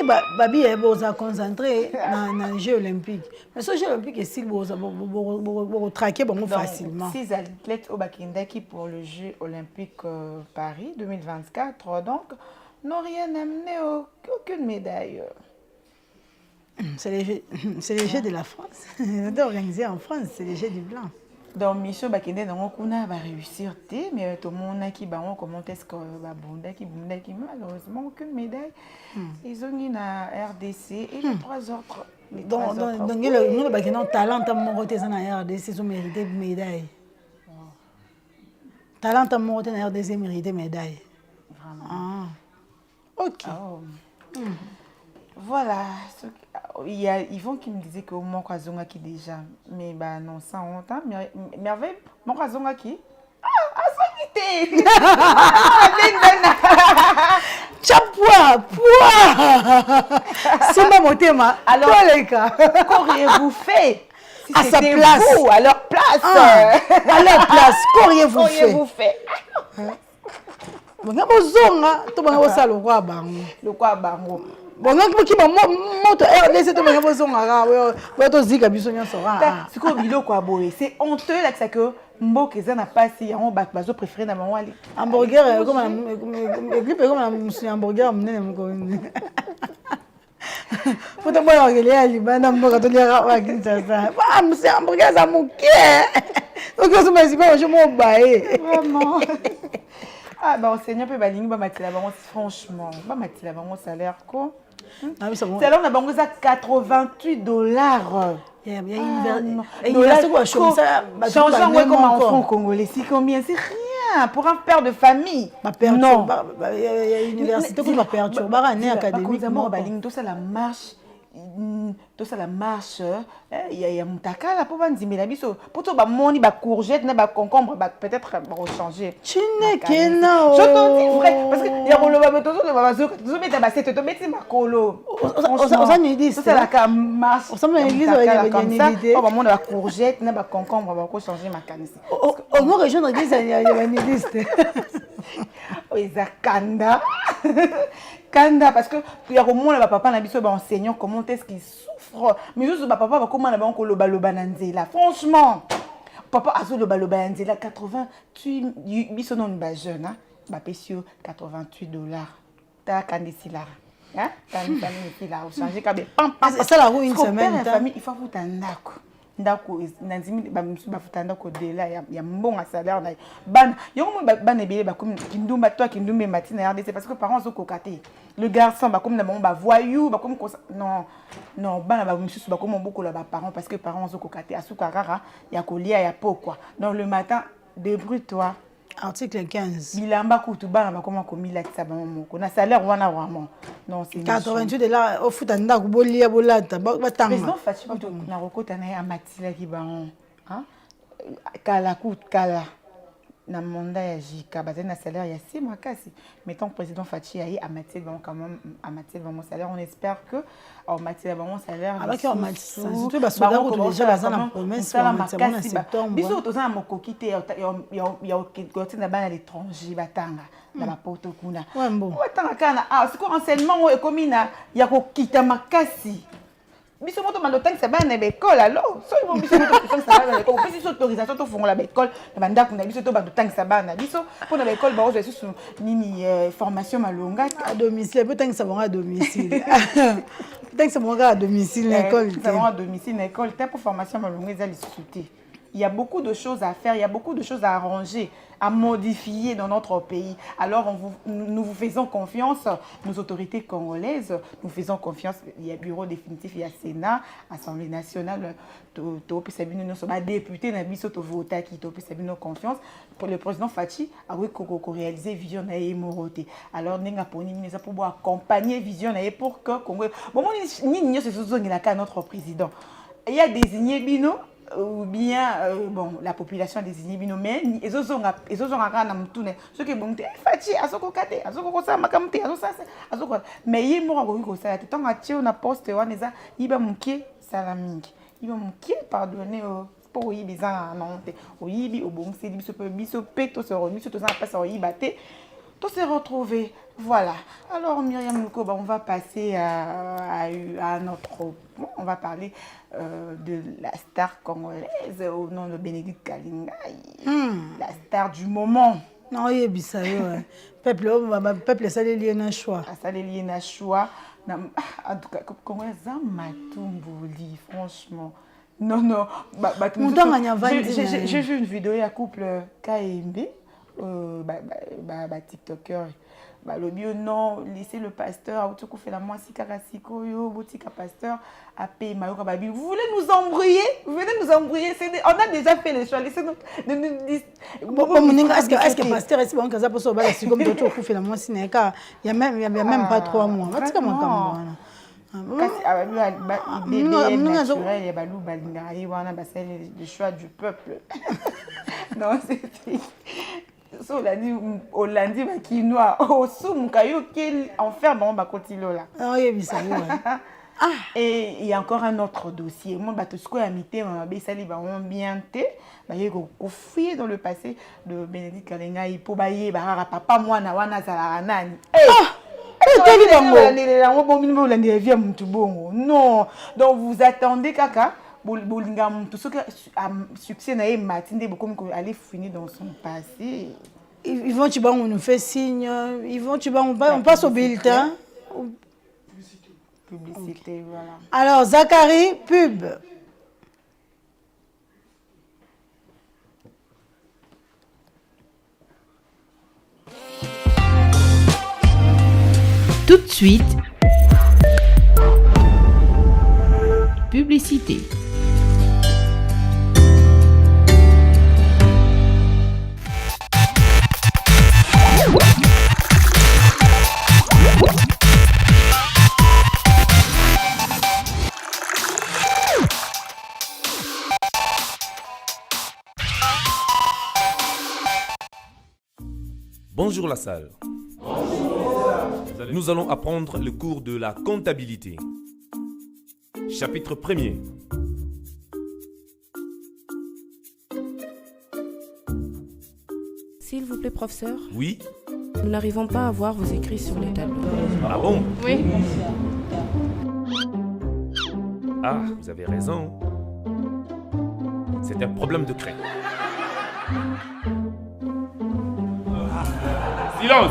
Eh, Babi, vous a concentré dans les Jeux olympiques. Mais ce Jeux olympiques, est vous traquer facilement. 6 athlètes au Bakindaki pour le Jeux olympiques Paris 2024, donc, n'ont rien amené, aucune médaille. C'est les Jeux de la France. Organisé en France, c'est les Jeux du Blanc. Donc, Michel Bakinde, on va réussir, mais tout le monde qui va comment est-ce que malheureusement aucune médaille. Ils ont eu la RDC et les 3 autres. Donc, nous, Bakinde, talent à mon côté dans la RDC, ils ont mérité une médaille. Talent à mon côté dans la RDC, ils ont mérité une médaille. Vraiment. Ok. Voilà. Il y a Yvon qui me disait que mon Kwazonga qui déjà, mais bah non, sans honte, merveille, mon Kwazonga qui soigné. Poids. C'est ma motema. Alors, qu'auriez-vous fait si à sa c'était place, vous, à leur place? À leur place, qu'auriez-vous fait? Bon, on a besoin, tout le monde a besoin le quoi bango. Bon, on a besoin moto RDC, tout le monde a besoin. C'est honteux là que Mboke ça n'a pas si on bazo préféré na maman ali. Hamburger comme un hamburger faut te voir que les alibana mboka to lira wa kinshasa. Ah, monsieur hamburger ça moké. Donc ça me dit pas je m'en baé. Vraiment. Ah bah enseignant peut balingi ba matila bango franchement, ba matila bango salaire quoi. Ah oui, c'est bon. Salaire na bango ça $88. Changeant comme un enfant congolais, c'est combien? C'est rien pour un père de famille. Non. Il y a une université qui m'a perturbé, année académique. Tout ça la marche, il y a mutaka là pour bandimela biso pour to ba moni ba courgette na ba concombre peut-être rechanger. Chinekena. Je te dis vrai parce que il y a koloba to so ba zo mettre ba set to mettre makolo. On nous dit ça la marche. On s'en église avec une idée. On va moni ba courgette na ba concombre ba ko changer ma canne. On nous rejoindre l'église il y a une liste. Oui, ça kanda. Kanda parce que il y a au moins le papa na biso ba enseignant comment est-ce qu'il souffre mais juste papa va comment na ba ko loba na nzela franchement papa azo loba nzela 88 biso non ba jeune hein ba pesio $88 ta kandisi là hein kandisi là changer ka be ça la roue une semaine famille il faut futa ndako nanzimi bafuta ndako dela ya mbonga salaire na bana yongo bana ebele bakomi kindumba toi kindumbe matina RDC parce que parents ont cocaté le garçon bakomi na bango ba voyou bakomi non bana ba misusu bakomi beaucoup là ba parents parce que parents ont cocaté asuka rara ya kolia ya pokwa donc le matin débrouille-toi. Article 15. Bilamba kutu bana bakoma komi la tsaba moko na salaire wana vraiment non c'est $88 au foot anda ko bolia bolata batanga président Fachi kutu na rokota na ya matila ki ba hein kala na mandat ya Jika bazana na salaire ya 6 mois kasi mettons président Fachi ayi a matila bon quand même a matila bon salaire on espère que en matila bon salaire alors que en matila surtout ba soda ko déjà bazana promesse pour matila en septembre biso tozana mokokite ya côté na bana l'étranger batanga na ba poto kuna batanga kana siko renseignement e komina ya ko kita makasi biso moto mando tank sa bana l'école alors so ils vont biso moto tank sa bana l'école biso autorisation to fongola l'école na banda kuna biso to bando tank sa bana biso pour na l'école ba ozo susu nini formation malonga à domicile peut tank sa bon à domicile tank sa bon à domicile l'école ça va à domicile l'école t'as pour formation malonga za li souté il y a beaucoup de choses à faire, il y a beaucoup de choses à arranger, à modifier dans notre pays. Alors, nous vous faisons confiance, nos autorités congolaises, nous faisons confiance. Il y a bureau définitif, il y a Sénat, Assemblée nationale, nous sommes députés, nous avons voté qui nous confiance. Pour le président Fachi, a réalisé vision naïe Moroté. Alors, nous avons pour accompagner vision naïe pour que Congo. Bon, nous sommes notre président. Il y a désigné Bino. Ou bien la population des Inibino, mais ils ont ceux qui vont dire Fachi, Azoko Kate, Azoko Samakamte, Azoko, mais il y a un ça, tant que tu as poste, il va manquer salaming, il va manquer pardonner pour y bizarre non, oui, au bon, c'est biso pecto se remis, tout ça passe au yibate, tout se retrouver. Voilà. Alors Myriam Luko, on va passer à notre. On va parler de la star congolaise au nom de Bénédicte Kalingai, la star du moment. Non, il y a bisa peuple ça les liens choix. Ça les liens choix. En tout cas, congolais ça matumboli franchement. Non. J'ai vu une vidéo il y a couple KMB TikToker. Le bio non, laissez le pasteur, vous fait la moitié carasiko, boutique pasteur, à payer Mayoka Babi. Vous voulez nous embrouiller? Vous venez nous embrouiller? On a déjà fait les choix, laissez-nous. Est-ce que pasteur est bon que ça peut se battre si comme d'autres fait la moitié n'est qu'à il y a même pas 3 mois. C'est comme un le choix du peuple. Non, c'est Hollandi Makinois au Soumkayo quel enfer bon ba kotilo là. Et il y a encore un autre dossier. Moi bato sko ya mité ma be sali ba bien té ba yeko fouiller dans le passé de Bénédicte Kalingai pour ba ye ba papa mwana wana zala nani. Non, donc vous attendez kaka bolinga tout ce que succès na ye matinde beaucoup aller finir dans son passé. Ils vont tu on nous fait signe, ils vont tu on passe au bulletin. Publicité, voilà. Alors Zachary, pub. Tout de suite, publicité. Bonjour la salle. Nous allons apprendre le cours de la comptabilité. Chapitre 1er. S'il vous plaît, professeur. Oui. Nous n'arrivons pas à voir vos écrits sur les tableaux. Ah bon? Oui. Ah, vous avez raison. C'est un problème de craie. Silence!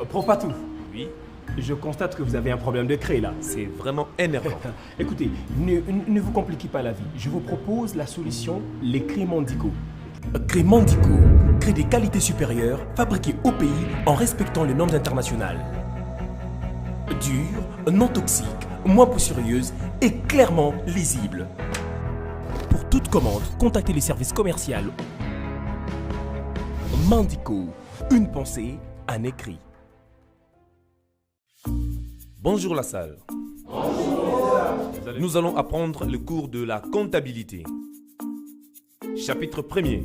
Prof Patou. Oui. Je constate que vous avez un problème de craie là. C'est vraiment énervant. Écoutez, ne vous compliquez pas la vie. Je vous propose la solution, les craies Mandico. Craies Mandico, craies des qualités supérieures, fabriquées au pays en respectant les normes internationales. Dures, non toxiques, moins poussiéreuses et clairement lisibles. Pour toute commande, contactez les services commerciaux. Mandico, une pensée, un écrit. Bonjour la salle. Nous allons apprendre le cours de la comptabilité. Chapitre 1er.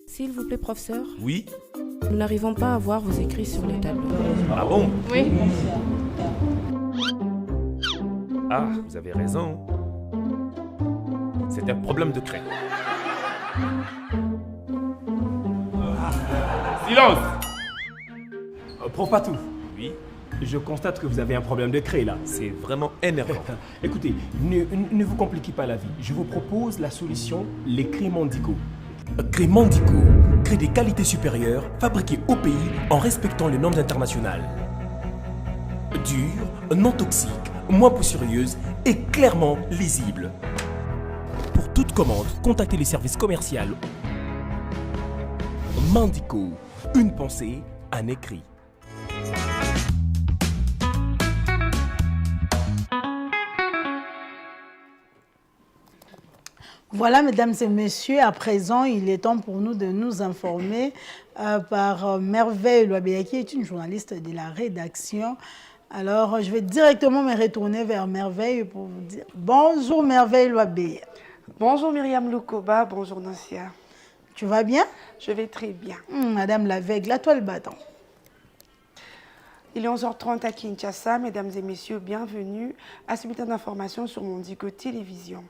S'il vous plaît, professeur. Oui. Nous n'arrivons pas à voir vos écrits sur les tableaux. Ah bon? Oui. Ah, vous avez raison. C'est un problème de craie. Silence! Prof Patou. Oui. Je constate que vous avez un problème de craie là. C'est vraiment énervant. Écoutez, ne vous compliquez pas la vie. Je vous propose la solution, les craies Mandico. Craies Mandico, craies des qualités supérieures, fabriquées au pays en respectant les normes internationales. dure, non toxique, moins poussureuse et clairement lisible. Pour toute commande, contactez les services commerciaux. Mandico, une pensée, un écrit. Voilà, mesdames et messieurs, à présent, il est temps pour nous de nous informer par Merveille Loabéa, qui est une journaliste de la rédaction. Alors, je vais directement me retourner vers Merveille pour vous dire bonjour Merveille Loabéa. Bonjour Myriam Lukoba, bonjour Nancia. Tu vas bien? Je vais très bien. Madame Lavègle, à toi le bâton. Il est 11h30 à Kinshasa, mesdames et messieurs, bienvenue à ce bulletin d'information sur Mondico Télévision.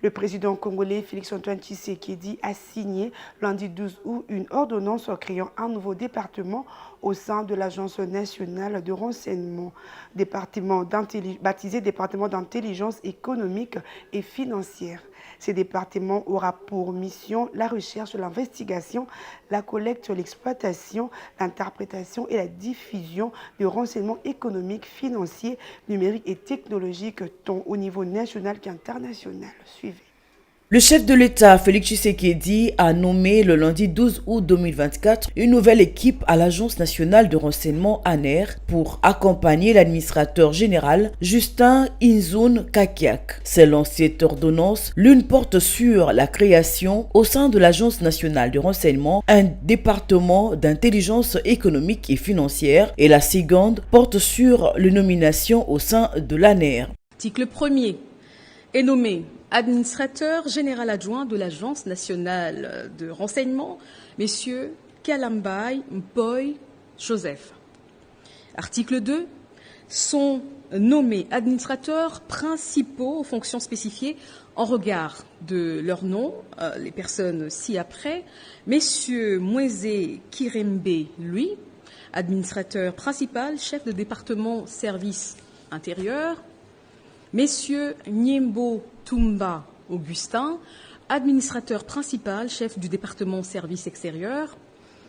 Le président congolais Félix-Antoine Tshisekedi a signé lundi 12 août une ordonnance créant un nouveau département au sein de l'Agence nationale de renseignement, baptisé département d'intelligence économique et financière. Ce département aura pour mission la recherche, l'investigation, la collecte, l'exploitation, l'interprétation et la diffusion de renseignements économiques, financiers, numériques et technologiques, tant au niveau national qu'international. Suivez. Le chef de l'État, Félix Tshisekedi, a nommé le lundi 12 août 2024 une nouvelle équipe à l'Agence nationale de renseignement ANER pour accompagner l'administrateur général Justin Inzoun Kakiak. Selon cette ordonnance, l'une porte sur la création au sein de l'Agence nationale de renseignement un département d'intelligence économique et financière et la seconde porte sur les nominations au sein de l'ANER. Article 1er est nommé administrateur général adjoint de l'Agence nationale de renseignement, messieurs Kalambai Mpoy Joseph. Article 2, sont nommés administrateurs principaux aux fonctions spécifiées en regard de leur nom, les personnes ci-après, messieurs Mweze Kirembe, lui, administrateur principal, chef de département service intérieur, messieurs Nyembo Tumba Augustin, administrateur principal, chef du département service extérieur,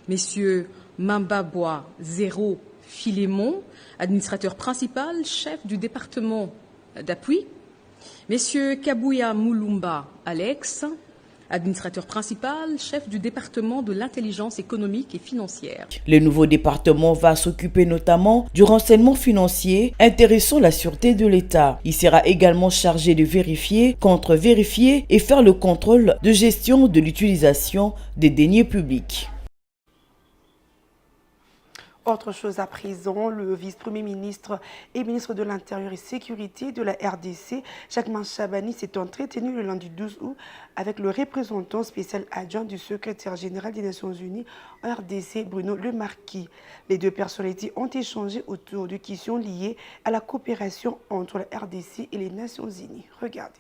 messieurs Mambabwa Zéro Philémon, administrateur principal, chef du département d'appui, messieurs Kabouya Moulumba Alex, administrateur principal, chef du département de l'intelligence économique et financière. Le nouveau département va s'occuper notamment du renseignement financier intéressant la sûreté de l'État. Il sera également chargé de vérifier, contre-vérifier et faire le contrôle de gestion de l'utilisation des deniers publics. Autre chose à présent, le vice-premier ministre et ministre de l'Intérieur et Sécurité de la RDC, Jacquemain Chabani, s'est entretenu le lundi 12 août avec le représentant spécial adjoint du secrétaire général des Nations Unies en RDC, Bruno Lemarquis. Les deux personnalités ont échangé autour de questions liées à la coopération entre la RDC et les Nations Unies. Regardez.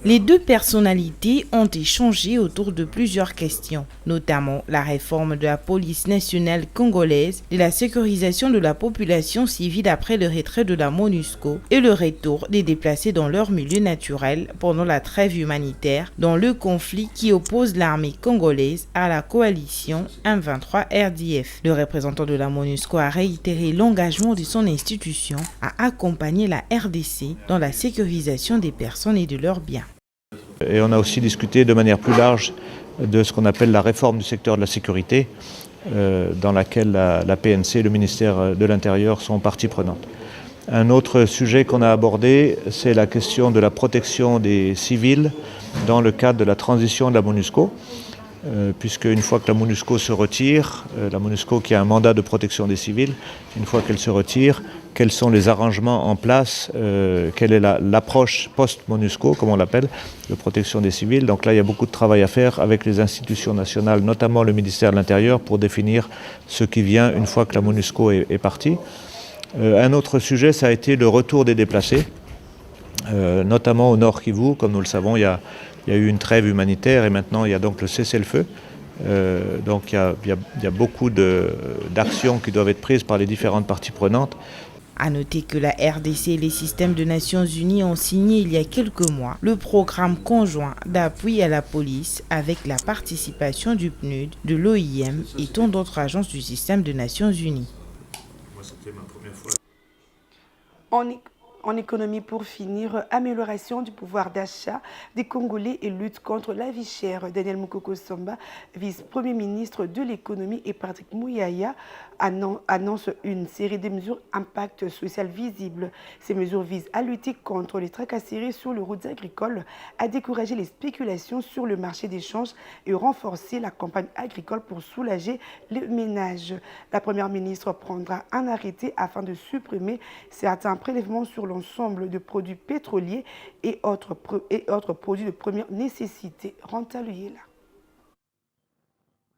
Les deux personnalités ont échangé autour de plusieurs questions, notamment la réforme de la police nationale congolaise, de la sécurisation de la population civile après le retrait de la MONUSCO et le retour des déplacés dans leur milieu naturel pendant la trêve humanitaire dans le conflit qui oppose l'armée congolaise à la coalition M23 RDF. Le représentant de la MONUSCO a réitéré l'engagement de son institution à accompagner la RDC dans la sécurisation des personnes et de leurs biens. Et on a aussi discuté de manière plus large de ce qu'on appelle la réforme du secteur de la sécurité, dans laquelle la PNC et le ministère de l'Intérieur sont partie prenante. Un autre sujet qu'on a abordé, c'est la question de la protection des civils dans le cadre de la transition de la MONUSCO, puisque une fois que la MONUSCO se retire, la MONUSCO qui a un mandat de protection des civils, une fois qu'elle se retire, quels sont les arrangements en place, quelle est l'approche post-MONUSCO, comme on l'appelle, de protection des civils. Donc là, il y a beaucoup de travail à faire avec les institutions nationales, notamment le ministère de l'Intérieur, pour définir ce qui vient une fois que la MONUSCO est partie. Un autre sujet, ça a été le retour des déplacés, notamment au Nord Kivu. Comme nous le savons, il y a eu une trêve humanitaire et maintenant il y a donc le cessez-le-feu. Donc il y a beaucoup d'actions qui doivent être prises par les différentes parties prenantes. À noter que la RDC et les systèmes de Nations Unies ont signé il y a quelques mois le programme conjoint d'appui à la police avec la participation du PNUD, de l'OIM et tant d'autres agences du système de Nations Unies. C'était ma première fois. En économie, pour finir, amélioration du pouvoir d'achat des Congolais et lutte contre la vie chère. Daniel Mukoko Samba, vice-premier ministre de l'économie, et Patrick Mouyaya annonce une série de mesures impact social visibles. Ces mesures visent à lutter contre les tracasseries sur les routes agricoles, à décourager les spéculations sur le marché d'échange et renforcer la campagne agricole pour soulager les ménages. La première ministre prendra un arrêté afin de supprimer certains prélèvements sur l'ensemble de produits pétroliers et autres produits de première nécessité. Rentalier là.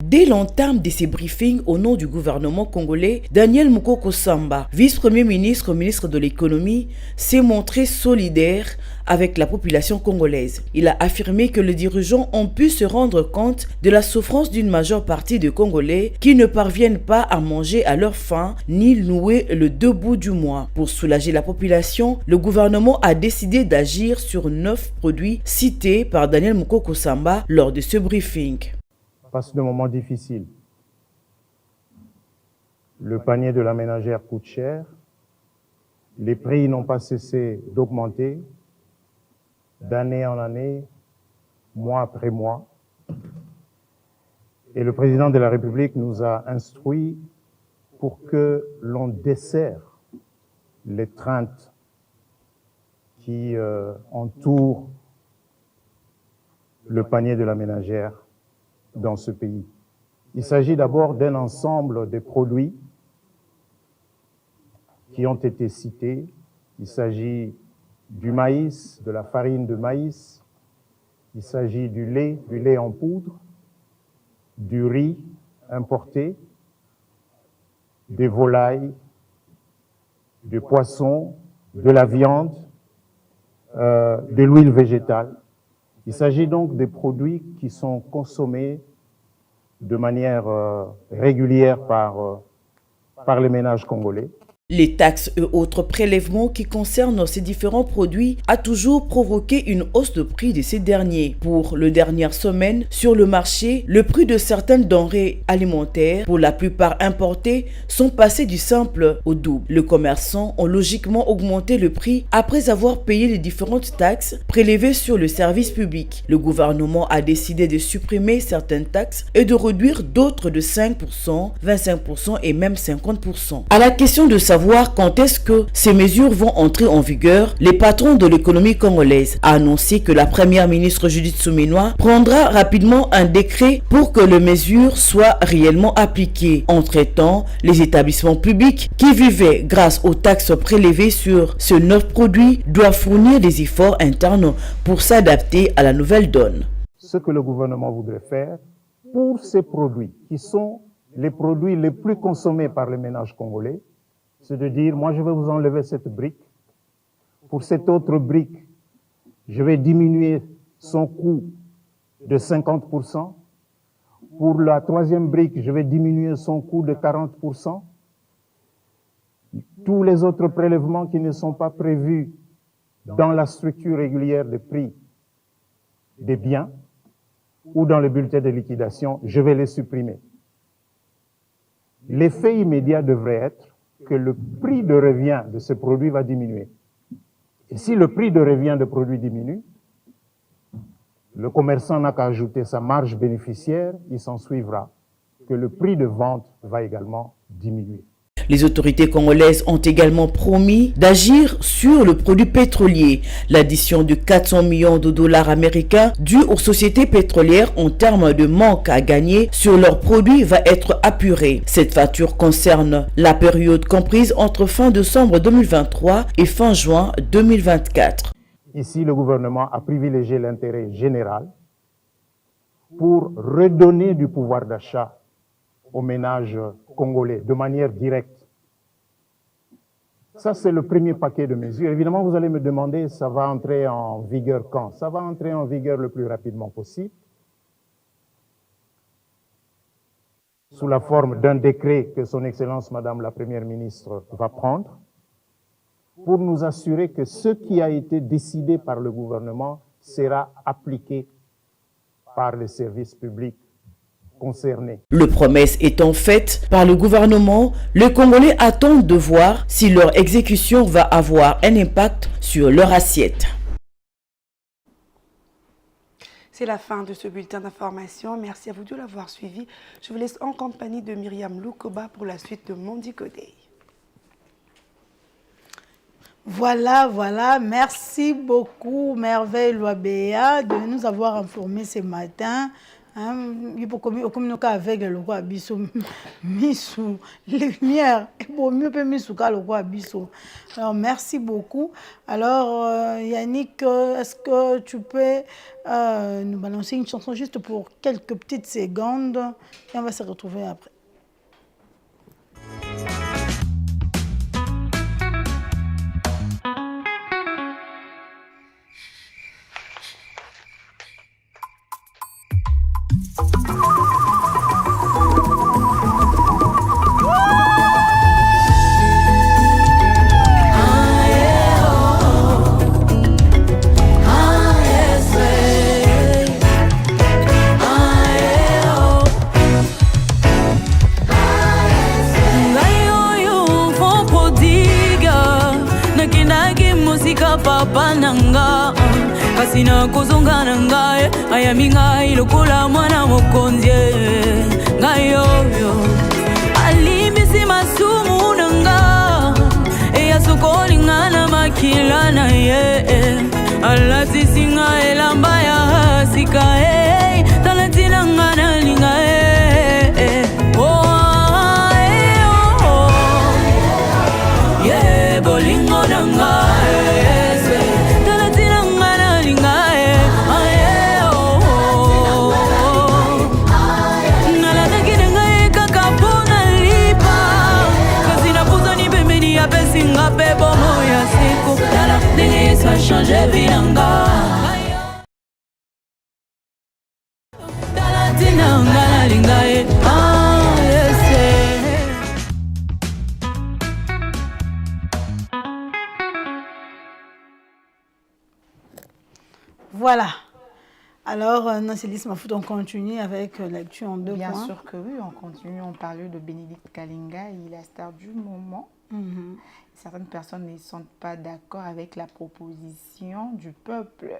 Dès l'entame de ces briefings au nom du gouvernement congolais, Daniel Mukoko Samba, vice-premier ministre, ministre de l'économie, s'est montré solidaire avec la population congolaise. Il a affirmé que les dirigeants ont pu se rendre compte de la souffrance d'une majeure partie des Congolais qui ne parviennent pas à manger à leur faim ni nouer le 2 bouts du mois. Pour soulager la population, le gouvernement a décidé d'agir sur 9 produits cités par Daniel Mukoko Samba lors de ce briefing. Passe de moments difficiles. Le panier de la ménagère coûte cher. Les prix n'ont pas cessé d'augmenter d'année en année, mois après mois. Et le président de la République nous a instruits pour que l'on desserre l'étreinte qui entoure le panier de la ménagère dans ce pays. Il s'agit d'abord d'un ensemble de produits qui ont été cités. Il s'agit du maïs, de la farine de maïs, il s'agit du lait en poudre, du riz importé, des volailles, des poissons, de la viande, de l'huile végétale. Il s'agit donc des produits qui sont consommés de manière régulière par les ménages congolais. Les taxes et autres prélèvements qui concernent ces différents produits a toujours provoqué une hausse de prix de ces derniers. Pour les dernières semaines, sur le marché, le prix de certaines denrées alimentaires, pour la plupart importées, sont passés du simple au double. Les commerçants ont logiquement augmenté le prix après avoir payé les différentes taxes prélevées sur le service public. Le gouvernement a décidé de supprimer certaines taxes et de réduire d'autres de 5%, 25% et même 50%. À la question de savoir quand est-ce que ces mesures vont entrer en vigueur, les patrons de l'économie congolaise a annoncé que la première ministre Judith Suminwa prendra rapidement un décret pour que les mesures soient réellement appliquées. Entre-temps, les établissements publics qui vivaient grâce aux taxes prélevées sur ce 9 produits doivent fournir des efforts internes pour s'adapter à la nouvelle donne. Ce que le gouvernement voudrait faire pour ces produits qui sont les produits les plus consommés par les ménages congolais, c'est de dire, moi je vais vous enlever cette brique. Pour cette autre brique, je vais diminuer son coût de 50%. Pour la troisième brique, je vais diminuer son coût de 40%. Tous les autres prélèvements qui ne sont pas prévus dans la structure régulière des prix des biens ou dans le bulletin de liquidation, je vais les supprimer. L'effet immédiat devrait être que le prix de revient de ce produit va diminuer. Et si le prix de revient de produit diminue, le commerçant n'a qu'à ajouter sa marge bénéficiaire, il s'en suivra que le prix de vente va également diminuer. Les autorités congolaises ont également promis d'agir sur le produit pétrolier. L'addition de 400 millions de dollars américains due aux sociétés pétrolières en termes de manque à gagner sur leurs produits va être apurée. Cette facture concerne la période comprise entre fin décembre 2023 et fin juin 2024. Ici, le gouvernement a privilégié l'intérêt général pour redonner du pouvoir d'achat aux ménages congolais de manière directe. Ça, c'est le premier paquet de mesures. Évidemment, vous allez me demander, ça va entrer en vigueur quand? Ça va entrer en vigueur le plus rapidement possible, sous la forme d'un décret que son Excellence Madame la Première ministre va prendre, pour nous assurer que ce qui a été décidé par le gouvernement sera appliqué par les services publics concernés. Le promesse étant faite par le gouvernement, les Congolais attendent de voir si leur exécution va avoir un impact sur leur assiette. C'est la fin de ce bulletin d'information. Merci à vous de l'avoir suivi. Je vous laisse en compagnie de Myriam Loukoba pour la suite de Mondico Day. Voilà. Merci beaucoup, Merveille Loabea, de nous avoir informés ce matin. Il faut communiquer avec le roi Bissou, Missou, lumière, et pour mieux que Missou, le roi Bissou. Alors, merci beaucoup. Alors, Yannick, est-ce que tu peux nous balancer une chanson juste pour quelques petites secondes et on va se retrouver après. Papa nanga kasina kozonga nanga ayami ngai lokola mwana mokonzi ngai yoyo alimbisi masumu nanga eya sokolinga na makila na ye alatisi ngai elamba ya sika talatina ngai na linga bolingo nanga changer vilanga talatina ngala lingae Voilà. Alors, Nancelis Mafout, on continue avec l'actu en deux points. Bien sûr que oui, on continue. On parlait de Bénédicte Kalinga, il est la star du moment. Certaines personnes ne sont pas d'accord avec la proposition du peuple.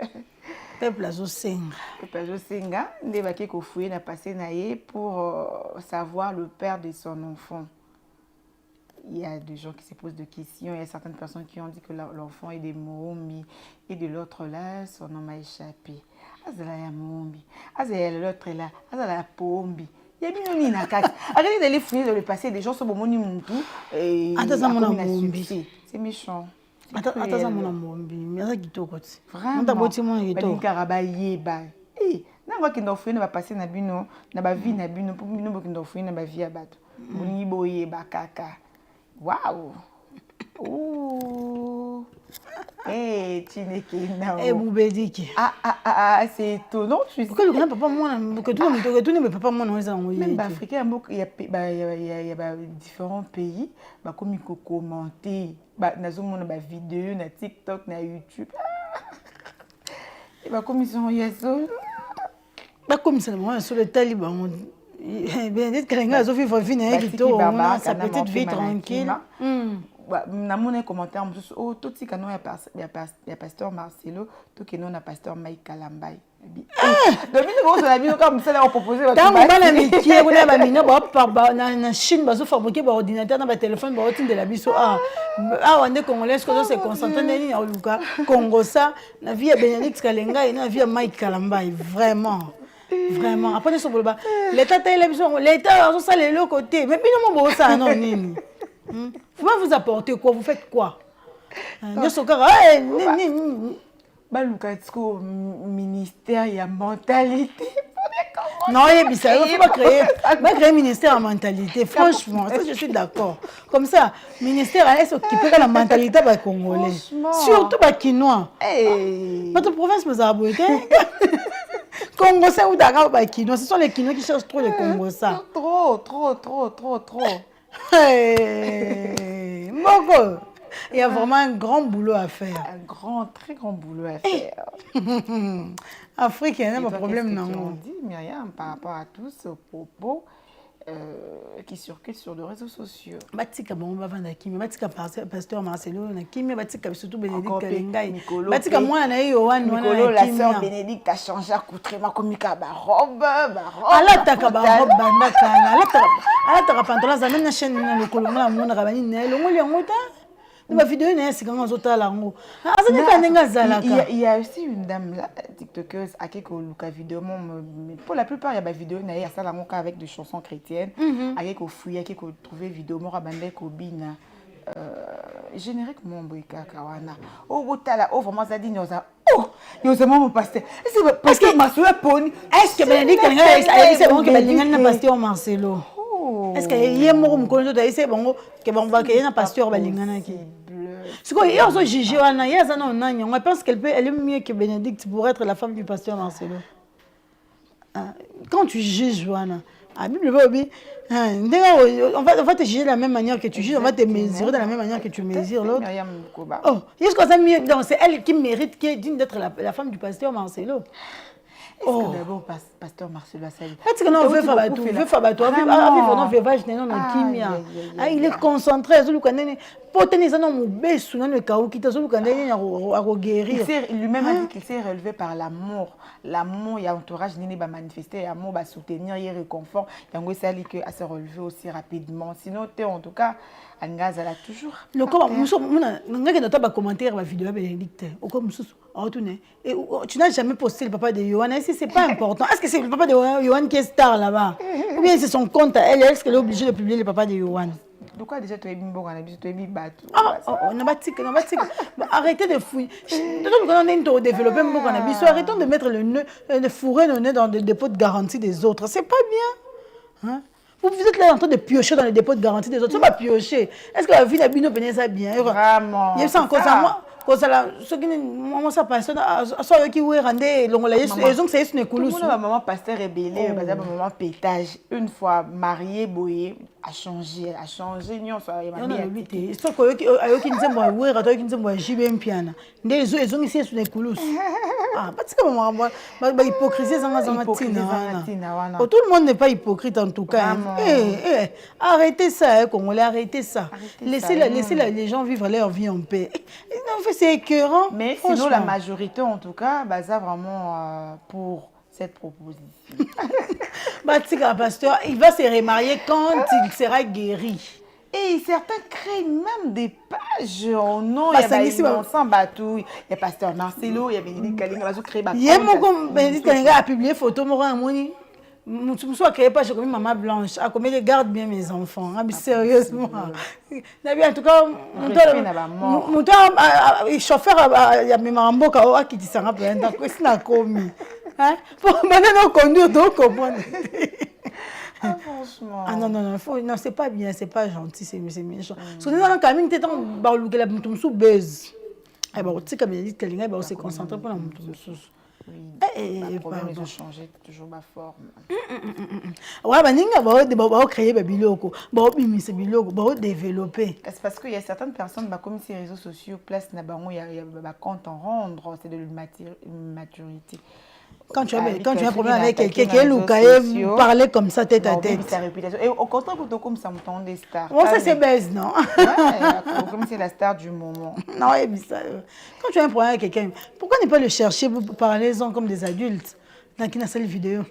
Peuple Azosenga. Peuple Azosenga, Ndebake Kofoué n'a passé naïe pour savoir le père de son enfant. Il y a des gens qui se posent des questions. Il y a certaines personnes qui ont dit que l'enfant est des Mohombi et de l'autre là, son nom a échappé. Azala ya Mohombi, Azala l'autre là, Azala ya Pombi. Il y a bien une nakati. Arrêtez d'aller fouiller dans le passé. Des gens sont bon mon tout et c'est méchant. Attends ça mon Mohombi. Mais ça qui toi côté. Vraiment. On t'a boti mon qui toi. Karaba yeba. Eh, nanga ki ndo fouiller na ba passer na bino, na ba vie na bino pour bino ki ndo fouiller na ba vie ya bato. Boni boye ba kaka. Waouh. Ouh. Eh, Chinekina. Eh, Boubediki. C'est étonnant. Pourquoi le grand papa, moi, que tout ne peut pas moi, même Africain, il y a différents pays, comme il faut commenter, dans des vidéos, dans TikTok, dans YouTube. Et comme ils sont comme ça, sur le taliban. Bénédicte Kalinga, Sophie Fofine, qui tourne, sa petite vie tranquille. Dans mon commentaire, oh, tout ce qu'il y a pasteur Marcelo, tout ce qu'il y a pasteur Mike Kalambai. Donc, nous avons comme ça, on proposé. Dans mon amitié, on a mis na Chine, on a fabriqué un ordinateur, un téléphone, on a de la biso. On est congolais, on s'est concentré dans le Congo, ça, la vie à Bénédicte Kalinga et la vie à Mike Kalambai. Vraiment. Vraiment. Après, l'État a l'émission, l'État a ça les côté. Mais puis, nous ça, non, Nini. Vous vous apportez quoi? Vous faites quoi? Ministère, il y a mentalité. Non, il faut pas créer un ministère en mentalité. Franchement, ça, je suis d'accord. Comme ça, le ministère allait s'occuper de la mentalité des Congolais. Surtout des Quinois. Notre province, vous a abouti. Congo, c'est où Dakar, les Quinois. Ce sont les Quinois qui cherchent trop les Congo, ça. Trop. Moko, il y a vraiment un grand boulot à faire. Un très grand boulot à faire. Afrique, il y a un problème, non? On dit, Myriam, par rapport à tous ces propos qui circulent sur les réseaux sociaux. Batika bon va vendre Kimi, batika pasteur Marcelo na Kimi, batika surtout Bénédicte Kalingai. Nicolo. Batika moi na Yohan Nicolo, la sœur Bénédicte a changé à coutrement comme ba robe. Ala taka ba robe banda kana. Ala taka pantalon za na chaîne na le kolongo la mona rabani ne longo yango ta. Ma vidéo n'est c'est quand on zota lango. Il y a aussi une dame là, tiktokeuse, à qui luka vidéo pour la plupart il y a des vidéos na ya ça lango avec des chansons chrétiennes, à qui ko fouiller, à qui ko trouver vidéo mo rabande ko bina générique mon boyka kawana. Oh botala, oh vraiment ça dit noza. Oh, yoza mon pasteur. Parce que ma soeur poni. Est-ce que Bénédicte c'est bon que Bénédicte pasteur Marcelo? Est-ce que y a mon mkono to c'est bon que bon va que na pasteur balingana ki. C'est quoi hier on juge wana hier ça non non on pense qu'elle est mieux que Bénédicte pour être la femme du pasteur Marcelo. Quand tu juges wana la Bible on va te juger de la même manière que tu juges, on va te mesurer de la même manière que tu mesures l'autre. Oh, est-ce que ça mieux donc c'est elle qui mérite d'être la femme du pasteur Marcelo. Est-ce que d'abord pasteur Marcelo a sali? Est-ce que non veut faire bateau, non veut pas non na kimia. Il est concentré sur le canene. Poteni ça non mubesu na le kaou qui sur le canene à guérir. Lui-même a dit qu'il s'est relevé par l'amour. L'amour, il y a entourage nini ba manifester, l'amour ba soutenir, il réconfort. Yango sali que à se relever aussi rapidement. Sinon en tout cas Angaza là toujours. Le comment ngaka nota ba commentaire ba vidéo Bénédicte. Au comme mususu retourner. Et tu n'as jamais posté le papa de Yohan, c'est pas important. Est-ce que c'est le papa de Yohan qui est star là-bas? Ou bien c'est son compte à elle, est-ce qu'elle est obligée de publier le papa de Yohan? Pourquoi déjà tu es bimbo, tu es bibatou? Arrêtez de fouiller. On a développé un peu. Arrêtons de mettre le fourrer le nez dans le dépôt de garantie des autres. C'est pas bien. Hein? Vous êtes là en train de piocher dans le dépôt de garantie des autres. C'est pas piocher. Est-ce que la vie n'a pas ça bien? Vraiment. Il y a ça encore ça. Ce qui maman ça passe ça qui est rendé longola ils ont c'est une coulou. Maman pasteur rébellé, maman pétage une fois marié boyé a changé non ça non c'est quoi ayo qui nzembo ouais rato qui nzembo jibe mpiana ndé ils ont ici une coulou. Parce que maman ba hypocrisie ça tina. Tout le monde n'est pas hypocrite en tout cas. Arrêtez ça Congolais, arrêtez ça. Laissez les gens vivre leur vie en paix. C'est écœurant. Mais sinon, la majorité, en tout cas, ça vraiment pour cette proposition. Batika pasteur, il va se remarier quand il sera guéri. Et certains créent même des pages en nom. Il y a il y a pasteur Marcelo, il y a Bénédicte Kalinga, ils ont créé il y a mon Bénédicte Kalinga a publié photo moi amoni. Je suis créé pas comme maman blanche. À combien je garde bien mes enfants. Sérieusement. En tout cas, mon chauffeur il y a même un beau chaos qui dit ça rappelle donc c'est n'a commis. Hein? Pour maintenant conduire donc comprendre. Franchement. Non, c'est pas bien, c'est pas gentil, c'est méchant. Si nous allons quand même t'étant balouker la mouton sous buzz. Eh ben tu sais comme il dit que les gars se concentrer pour la mouton sous. Le problème, ils ont changé toujours ma forme. Ouais, bah, créer des biloko, bah, développer. C'est parce qu'il y a certaines personnes, comme ces réseaux sociaux, place n'a pas, il y a compte en rendre, c'est de l'immaturité. Quand tu as un problème avec quelqu'un qui parler comme ça tête à tête. Et au contraire, pour comme ça, on des stars. Moi, ça c'est baise, non? Comme c'est la star du moment. Non, quand tu as un problème avec quelqu'un, pourquoi ne pas le chercher pour parler-en comme des adultes? Dans qui n'a pas vidéo.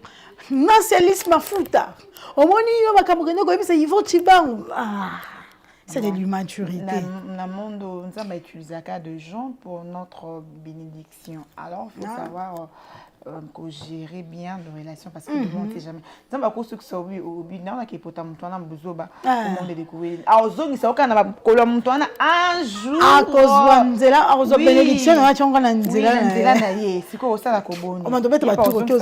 Non, c'est l'isma fouta. Au moins, il faut c'est de l'immaturité. Dans le monde, nous avons utilisé de gens pour notre bénédiction. Alors, il faut savoir gérer bien nos relations parce que le monde ne sait jamais. Nous avons ceux qui sont au binaire qui peut t'amener besoin au monde découvrir. Alors, ils sont quand même colom toi un jour. À cause de la bénédiction, on a changé la nzela. C'est quoi ça la cobone? On doit mettre tout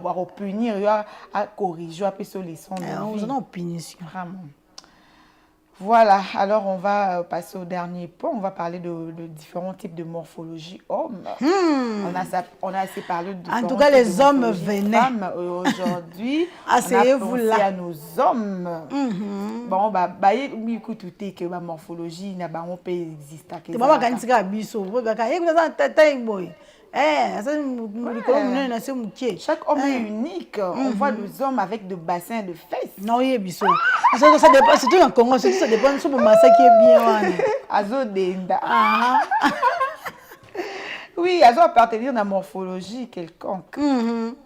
à punir, à corriger, à faire solution. On a punition. Voilà, alors on va passer au dernier point. On va parler de différents types de morphologie hommes. On a assez parlé de en tout cas, les hommes venaient. Aujourd'hui, asseyez-vous là. À nos hommes. Bon, écoute, que la morphologie n'a pas existé. Chaque homme est unique. On voit des hommes avec de bassins de fesses. Non, oui, biso. Ça dépend, surtout en Congo, ça dépend de ce massacre qui est bien. Azo denda. Oui, Azo appartenir à la morphologie quelconque.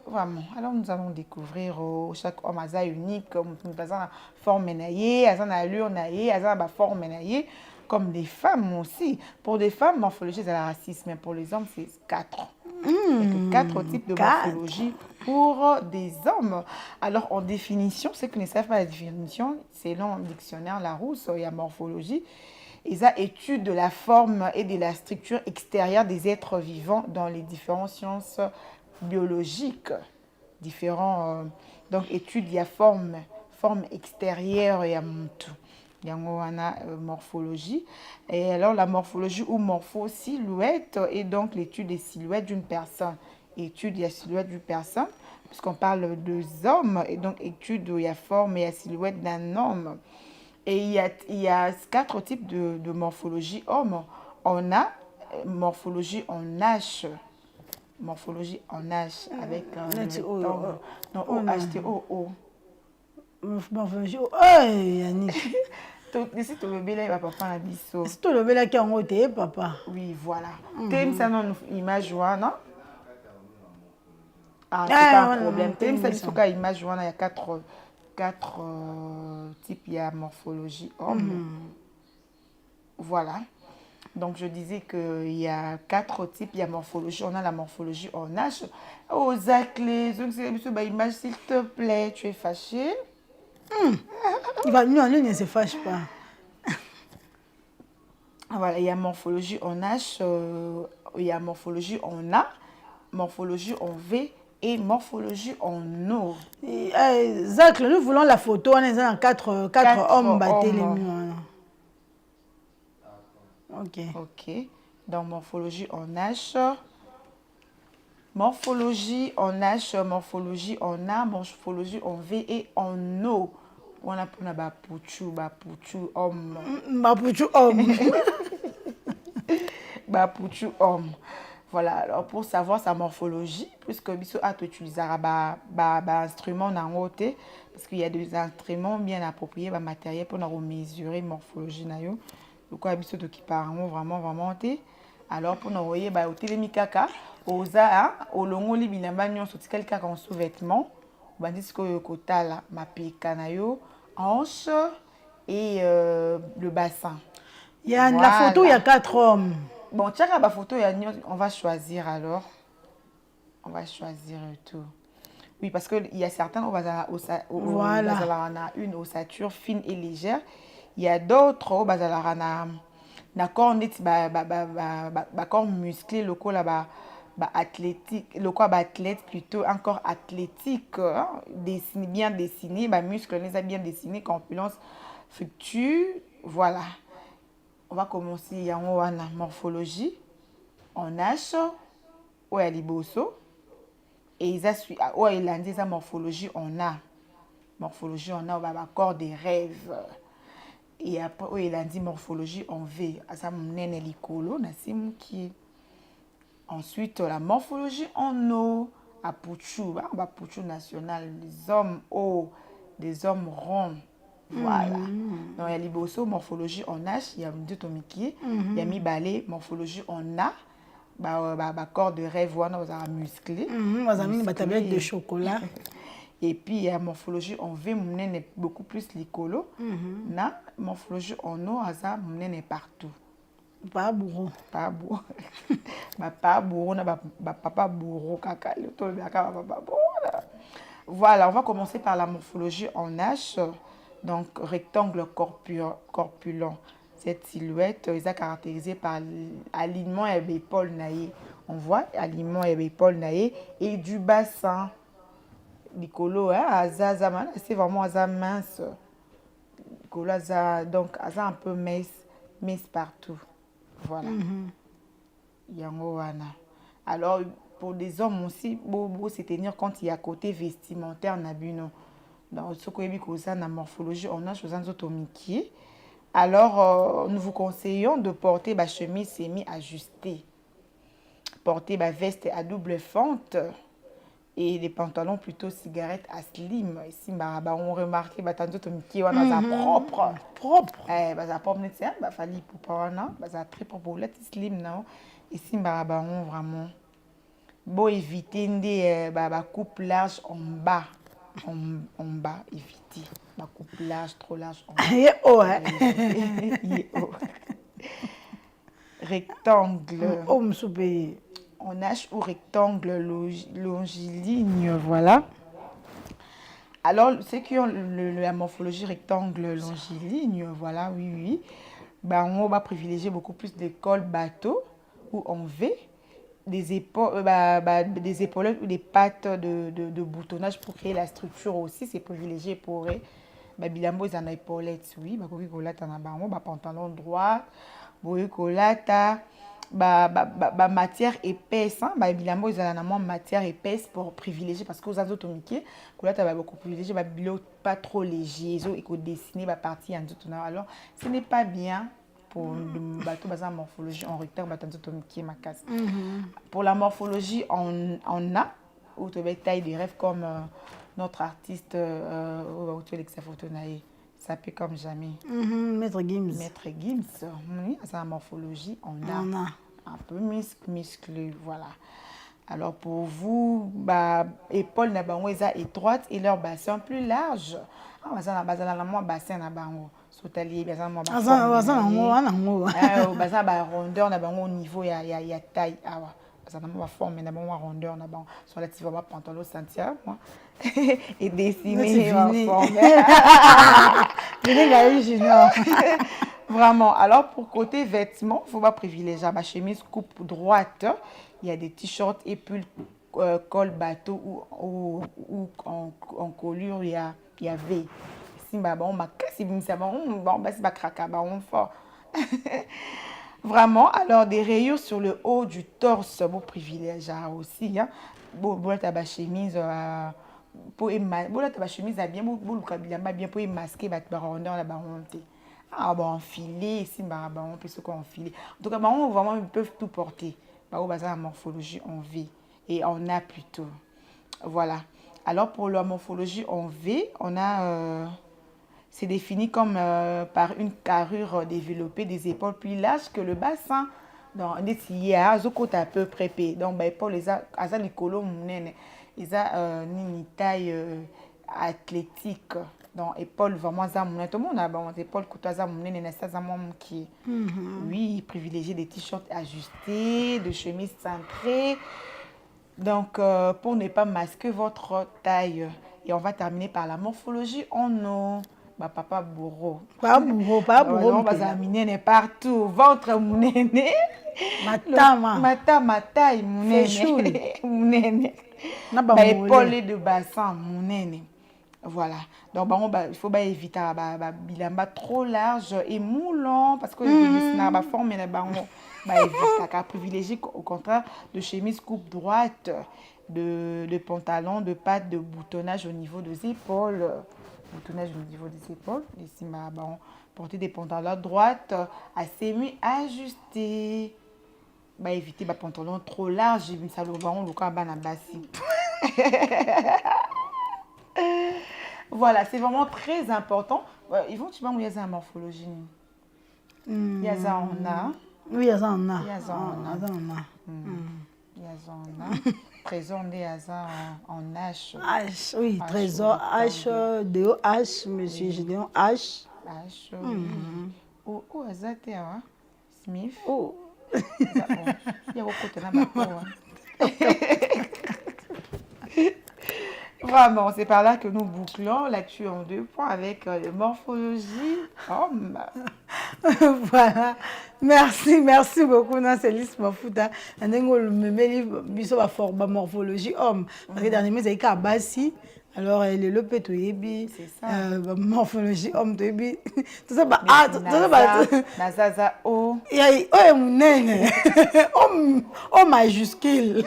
Vraiment. Alors nous allons découvrir chaque homme Aza unique, Aza forme naïe, Aza allure naïe, Aza forme naïe. Comme des femmes aussi. Pour des femmes, morphologie, c'est le racisme. Mais pour les hommes, c'est 4. Il y a que 4 types de morphologie pour des hommes. Alors, en définition, ceux qui ne savent pas la définition, selon le dictionnaire Larousse, il y a morphologie. Ils ont étude de la forme et de la structure extérieure des êtres vivants dans les différentes sciences biologiques. Donc, étude, il y a forme extérieure, il y a tout. Il y a morphologie. Et alors, la morphologie ou morpho-silhouette est donc l'étude des silhouettes d'une personne. Étude, il y a silhouette d'une personne, puisqu'on parle de hommes, et donc étude, il y a forme et il y a silhouette d'un homme. Et il y a 4 types de morphologie homme. On a morphologie en H. Morphologie en H avec OHTOO. Morphologie. Oh, Yannick. Si tu le bel va papa na biso. Si tu le bel qui en haut papa. Oui, voilà. T'aimes ça non image non? Ah, c'est pas un problème. T'aimes ça biso ka image il y a 4 types, il y a morphologie homme. Voilà. Donc je disais qu'il y a 4 types, il y a morphologie, on a la morphologie en H. Oh Zach, les image s'il te plaît, tu es fâché? Non, il ne se fâche pas. Voilà, il y a morphologie en H, il y a morphologie en A, morphologie en V et morphologie en O. Zach, nous voulons la photo, on est en 4 hommes battés les murs. Ok. Donc morphologie en H, morphologie en H, morphologie en A, morphologie en V et en O. On a pour Bapuchu homme. Bapuchu homme. Bapuchu homme. Voilà, alors pour savoir sa morphologie, puisque biso a utilisé instrument dans côté, parce qu'il y a des instruments bien appropriés, matériel pour mesurer morphologie na yo. Le quoi biso de qui parle vraiment té. Alors pour nous voyez au télémikaka, oza au longo libinamba nyonso tikalika en sous-vêtements. Bandis ko kotala mapeka na yo, hanche et le bassin. Il y a la photo, il y a 4 hommes. Bon, tiens, la photo, on va choisir alors. On va choisir tout. Oui, parce qu'il y a certains, on va une ossature fine et légère. Il y a d'autres, on va corps musclé, le corps là-bas. Athlétique, le corps athlète plutôt, encore athlétique, dessiné, bien dessiné, muscles bien dessiné, corpulence fructue, voilà. On va commencer, il y a une morphologie en H, ou à liboso, et il a dit sa morphologie en A. Morphologie en A, on va corps des rêves. Et après, il a dit morphologie en V, à ça mon nene likolo, na qui. Ensuite, la morphologie en O, à Pouchou, Pouchou national, des hommes hauts, des hommes ronds. Voilà. Donc, il y a Liboso, morphologie en H, il y a Tomiki, il y a Mibale, morphologie en A, corps de rêve, on a musclé. On a mis une tablette de chocolat. Et puis, il y a morphologie en V, mon est beaucoup plus licolo. Na morphologie en O, mon est partout. Pas bourreau. Pas bourreau. Pas bourreau, papa bourreau, caca. Voilà, on va commencer par la morphologie en H. Donc, rectangle corpulent. Cette silhouette est caractérisée par l'alignement et l'épaule naïe. On voit alignement et l'épaule naïe et du bassin. Nicolo, c'est vraiment mince. Nicolo, donc, un peu mince partout. Voilà. Alors, pour des hommes aussi, il se tenir compte, il y a côté vestimentaire. Dans ce qu'on a la morphologie, on a chose automique. Alors, nous vous conseillons de porter chemise semi-ajustée. porter ma veste à double fente et des pantalons plutôt cigarettes à slim. Ici, on remarque que tantôt qui est propre. Propre. Ça propre, il fallait pour pas ça très propre. Là, slim non. Ici, on vraiment bon éviter des coupe large en bas. En bas, éviter ma coupe large, trop large. Il est haut, hein? Il est haut. Rectangle. En H ou rectangle longiligne, voilà. Alors, ceux qui ont la morphologie rectangle longiligne, voilà, oui. On va privilégier beaucoup plus des cols bateau ou en V, des épaulettes ou des pattes de boutonnage pour créer la structure aussi. C'est privilégié pour eux. Bilambo, ils ont des épaulettes, oui. Pantalon droit, matière épaisse, bilambo, ils ont matière épaisse pour privilégier parce que aux automiqués, beaucoup privilégié, pas trop léger, ils ont dessiné partie en tout. Alors, ce n'est pas bien. Pour la morphologie en rectangle, pour la morphologie en A, où tu as taille des rêves comme notre artiste ça peut comme jamais. Maître Gims. Maître Gims, oui, c'est la morphologie en A. Un peu musclé, voilà. Alors pour vous, épaules étroites et leur bassin plus large. Bassin sotali bazana rondeur na bango au niveau ya taille awa bazana ma forme na bango rondeur na bango sur relativement pantalon sentia moi et dessiner ma forme vraiment. Alors pour côté vêtements, faut pas privilégier ma chemise coupe droite, il y a des t-shirts et pulls col bateau ou en colure il y a V. Vraiment, alors des rayures sur le haut du torse, bon privilège aussi. La chemise, pour chemise bien, pour masquer la rondeur, la baronté. Enfiler, ici, on peut se enfiler. En tout cas, vraiment, ils peuvent tout porter. La morphologie en V et en A plutôt. Voilà. Alors pour la morphologie en V, on a. C'est défini comme par une carrure développée des épaules plus larges que le bassin. Donc, il y a un peu prépé. Donc, les épaules, ils ont une taille athlétique. Donc, épaules vraiment, tout le monde a des épaules qui oui, privilégier des t-shirts ajustés, de chemises cintrées. Donc, pour ne pas masquer votre taille. Et on va terminer par la morphologie en eau. Papa bourreau. Pas bourreau. On va examiner partout. Ventre, mounéné. Ma taille, mounéné. Épaule de bassin, mounéné. Voilà. Donc, il faut éviter bilamba trop large et moulant parce que la forme éviter. Privilégier au contraire de chemise coupe droite, de pantalon, de pattes, de boutonnage au niveau des épaules. Boutonnage au niveau des épaules. Ici, porter des pantalons droites à semi-ajustés. Éviter les pantalons trop larges. Voilà, c'est vraiment très important. Ils vont où il y a une morphologie. Il y a ça en A. Oui, il y a ça en A. Il y a ça en A. Trésor né en H. H, oui, trésor H, Déo H, monsieur Gédéon H. H, oui. Où est-ce Smith. Oh. Il y a beaucoup de vraiment, c'est par là que nous bouclons l'actu en 2 points avec morphologie homme. Voilà. Merci beaucoup, Nancelis Mafuta. On a forme morphologie homme. Parce que dernièrement, il y a Bassi. Alors, il est le pétou, c'est ça. Morphologie homme, tout ça, Nazaza O. Il y a homme majuscule.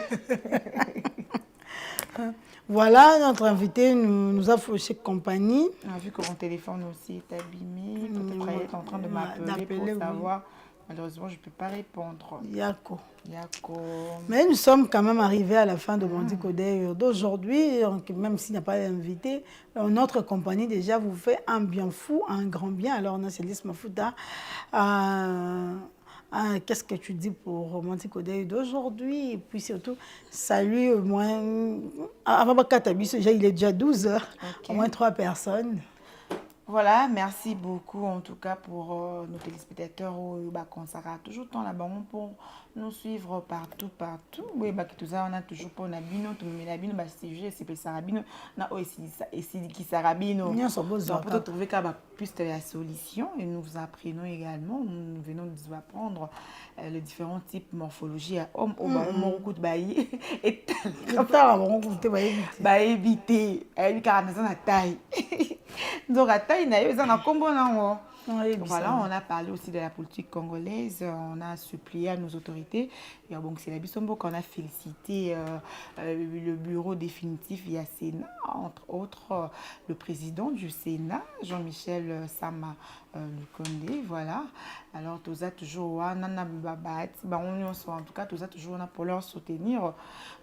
Voilà, notre invité nous a fauché compagnie. On a vu que mon téléphone aussi est abîmé. Peut-être qu'il est en train de m'appeler pour savoir Malheureusement, je ne peux pas répondre. Yako. Yako. Mais nous sommes quand même arrivés à la fin de Mondi Kodé d'aujourd'hui. Même s'il n'y a pas d'invité, notre compagnie déjà vous fait un bien fou, un grand bien. Alors, on a Célis Mafouta. Qu'est-ce que tu dis pour Mondi Kodé d'aujourd'hui? Et puis surtout, salut au moins. Avant Katabiso, il est déjà 12 heures. Au moins 3 personnes. Voilà, merci beaucoup en tout cas pour nos téléspectateurs qu'on s'arrête toujours temps là-bas pour nous suivre partout. Oui, tout ça, on a toujours pour Nabino, tout le Nabino, sujet, c'est Sarabino, on a aussi qui Sarabino. Pour trouver plus de la solution et nous vous apprenons également, nous venons de vous apprendre les différents types de morphologie à homme, au beaucoup de bailli et éviter, car on a taille. Donc, voilà, on a parlé aussi de la politique congolaise, on a supplié à nos autorités. Et bon, c'est la Bissombo qu'on a félicité le bureau définitif via Sénat, entre autres le président du Sénat, Jean-Michel Sama Lukonde, voilà. Alors, tout ça toujours, en tout cas, tout ça toujours pour leur soutenir,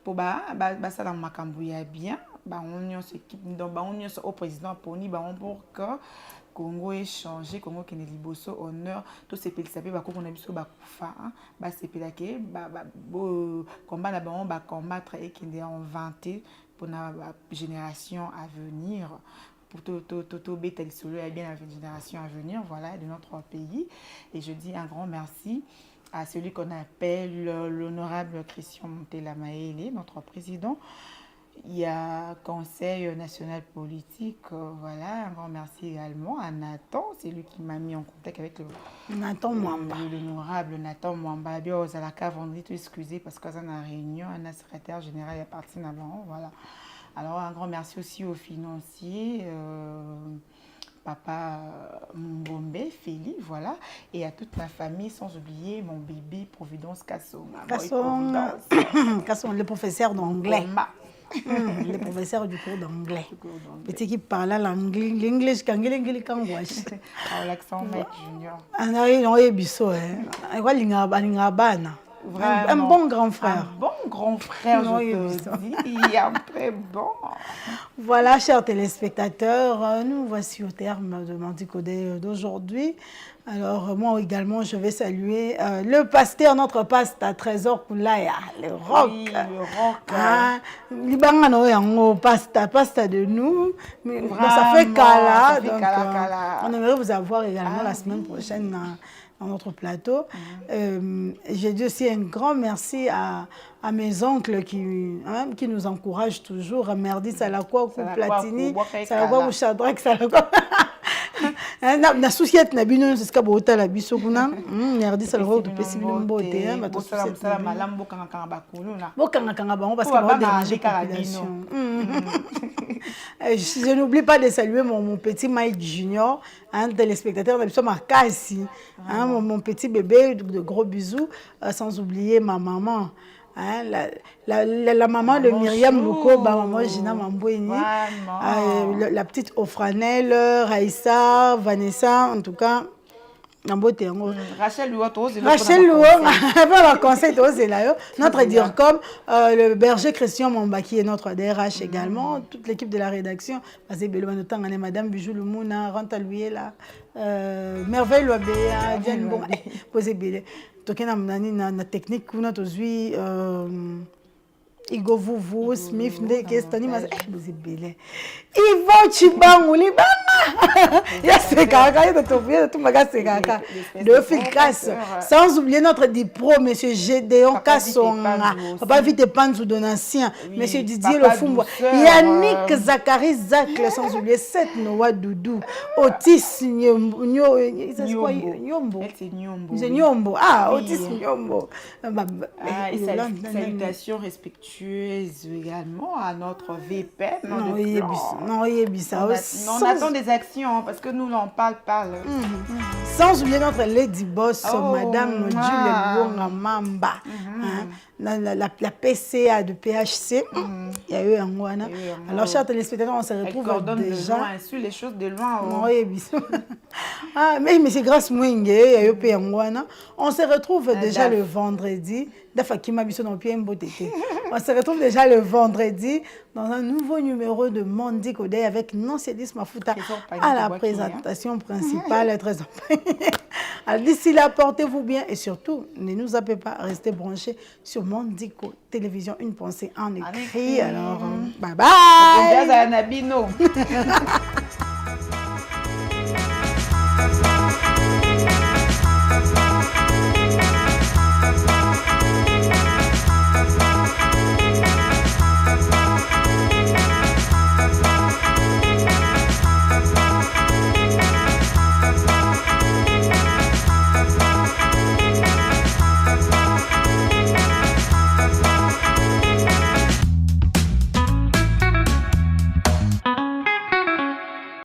pour ça dans Makambouya bien, on s'équipe, on au président pour que Congo ait changé, Congo qui est liboso honneur, tous ces pays sapés, qu'on a vu sur Bakufa, ces pays combat là-bas, combattre et qui est inventé pour la génération à venir. Pour tout bétel solo et bien la génération à venir, voilà, de notre pays. Et je dis un grand merci à celui qu'on appelle l'honorable Christian Montella Maele, notre président. Il y a Conseil national politique, voilà, un grand merci également à Nathan, c'est lui qui m'a mis en contact avec l'honorable Nathan Mwamba. Bien, aux Alaka, vendredi, tout excusez parce qu'on a une réunion, un secrétaire général est parti avant, voilà. Alors, un grand merci aussi aux financiers, papa Mbombe, Félix, voilà, et à toute ma famille, sans oublier mon bébé Providence Kasson. Kasson, le professeur d'anglais. Le professeur du cours d'anglais. Petit qui parle l'anglais, l'anglais, l'accent mec junior. Un bon grand frère. Un bon grand frère, je te dis. Il est un très bon. Voilà, chers téléspectateurs, nous voici au terme de Mondi Kodé d'aujourd'hui. Alors, moi également, je vais saluer le pasteur, notre pasteur Trésor Koulaya, le rock. Oui, le rock. Pasteur de nous. Mais ça fait Kala. Donc, on aimerait vous avoir également la semaine prochaine dans notre plateau. J'ai dit aussi un grand merci à mes oncles qui nous encouragent toujours. Merdi Salakwa, Platini, Salakwa, Chadrak, Salakwa. Na société na bino c'est ce que bota la biso kuna merdi salvo to pesi bino mbote ba to société malambo kanga bakuluna bokanga kanga bango parce que va déranger la population. Je n'oublie pas de saluer mon petit Mike Junior, un téléspectateur de biso Makasi, mon petit bébé, de gros bisous, sans oublier ma maman. La maman de Myriam Luko, maman Gina Mambouini, la petite Ofranel, Raïssa, Vanessa, en tout cas, Rachel Louo, conseil notre DIRCOM, le berger Christian Mamba qui est notre DRH également, toute l'équipe de la rédaction, Madame Bijou Lumuna, Ranta Louiela, Merveille Loabea, Diane Bon, posez Bélé. Na technique kuna tozui Igo Vuvu Smith ndekestani mas bozibele Ivo Chibangu libanga yasekaka yatofia tumaga sekaka de Filkas, sans oublier notre dipro monsieur Gédéon Kassonga, papa Vite Panzou Donatien, monsieur Didier Lofumbo, Yannick Zachary Zacle, sans oublier Seth Noah Doudou, Otis Nyombo, Otis Nyombo. Salutations respectueuses également à notre VP. On attend des actions parce que nous, on parle. Sans oublier notre Lady Boss, Madame Jules Bonga Mamba. La PCA de PHC, il y a eu un Wana. Alors, chers téléspectateurs, on se retrouve déjà. Sur les choses de loin. Oui, mais c'est grâce Mwenge, il y a eu un Wana. On se retrouve déjà le vendredi. On se retrouve déjà le vendredi dans un nouveau numéro de Mondi Kodé avec Nancelis Mafuta à la présentation principale. D'ici là, portez-vous bien et surtout, ne nous appelez pas, restez branchés sur Mondico Télévision, une pensée en écrit. Alors, bye bye.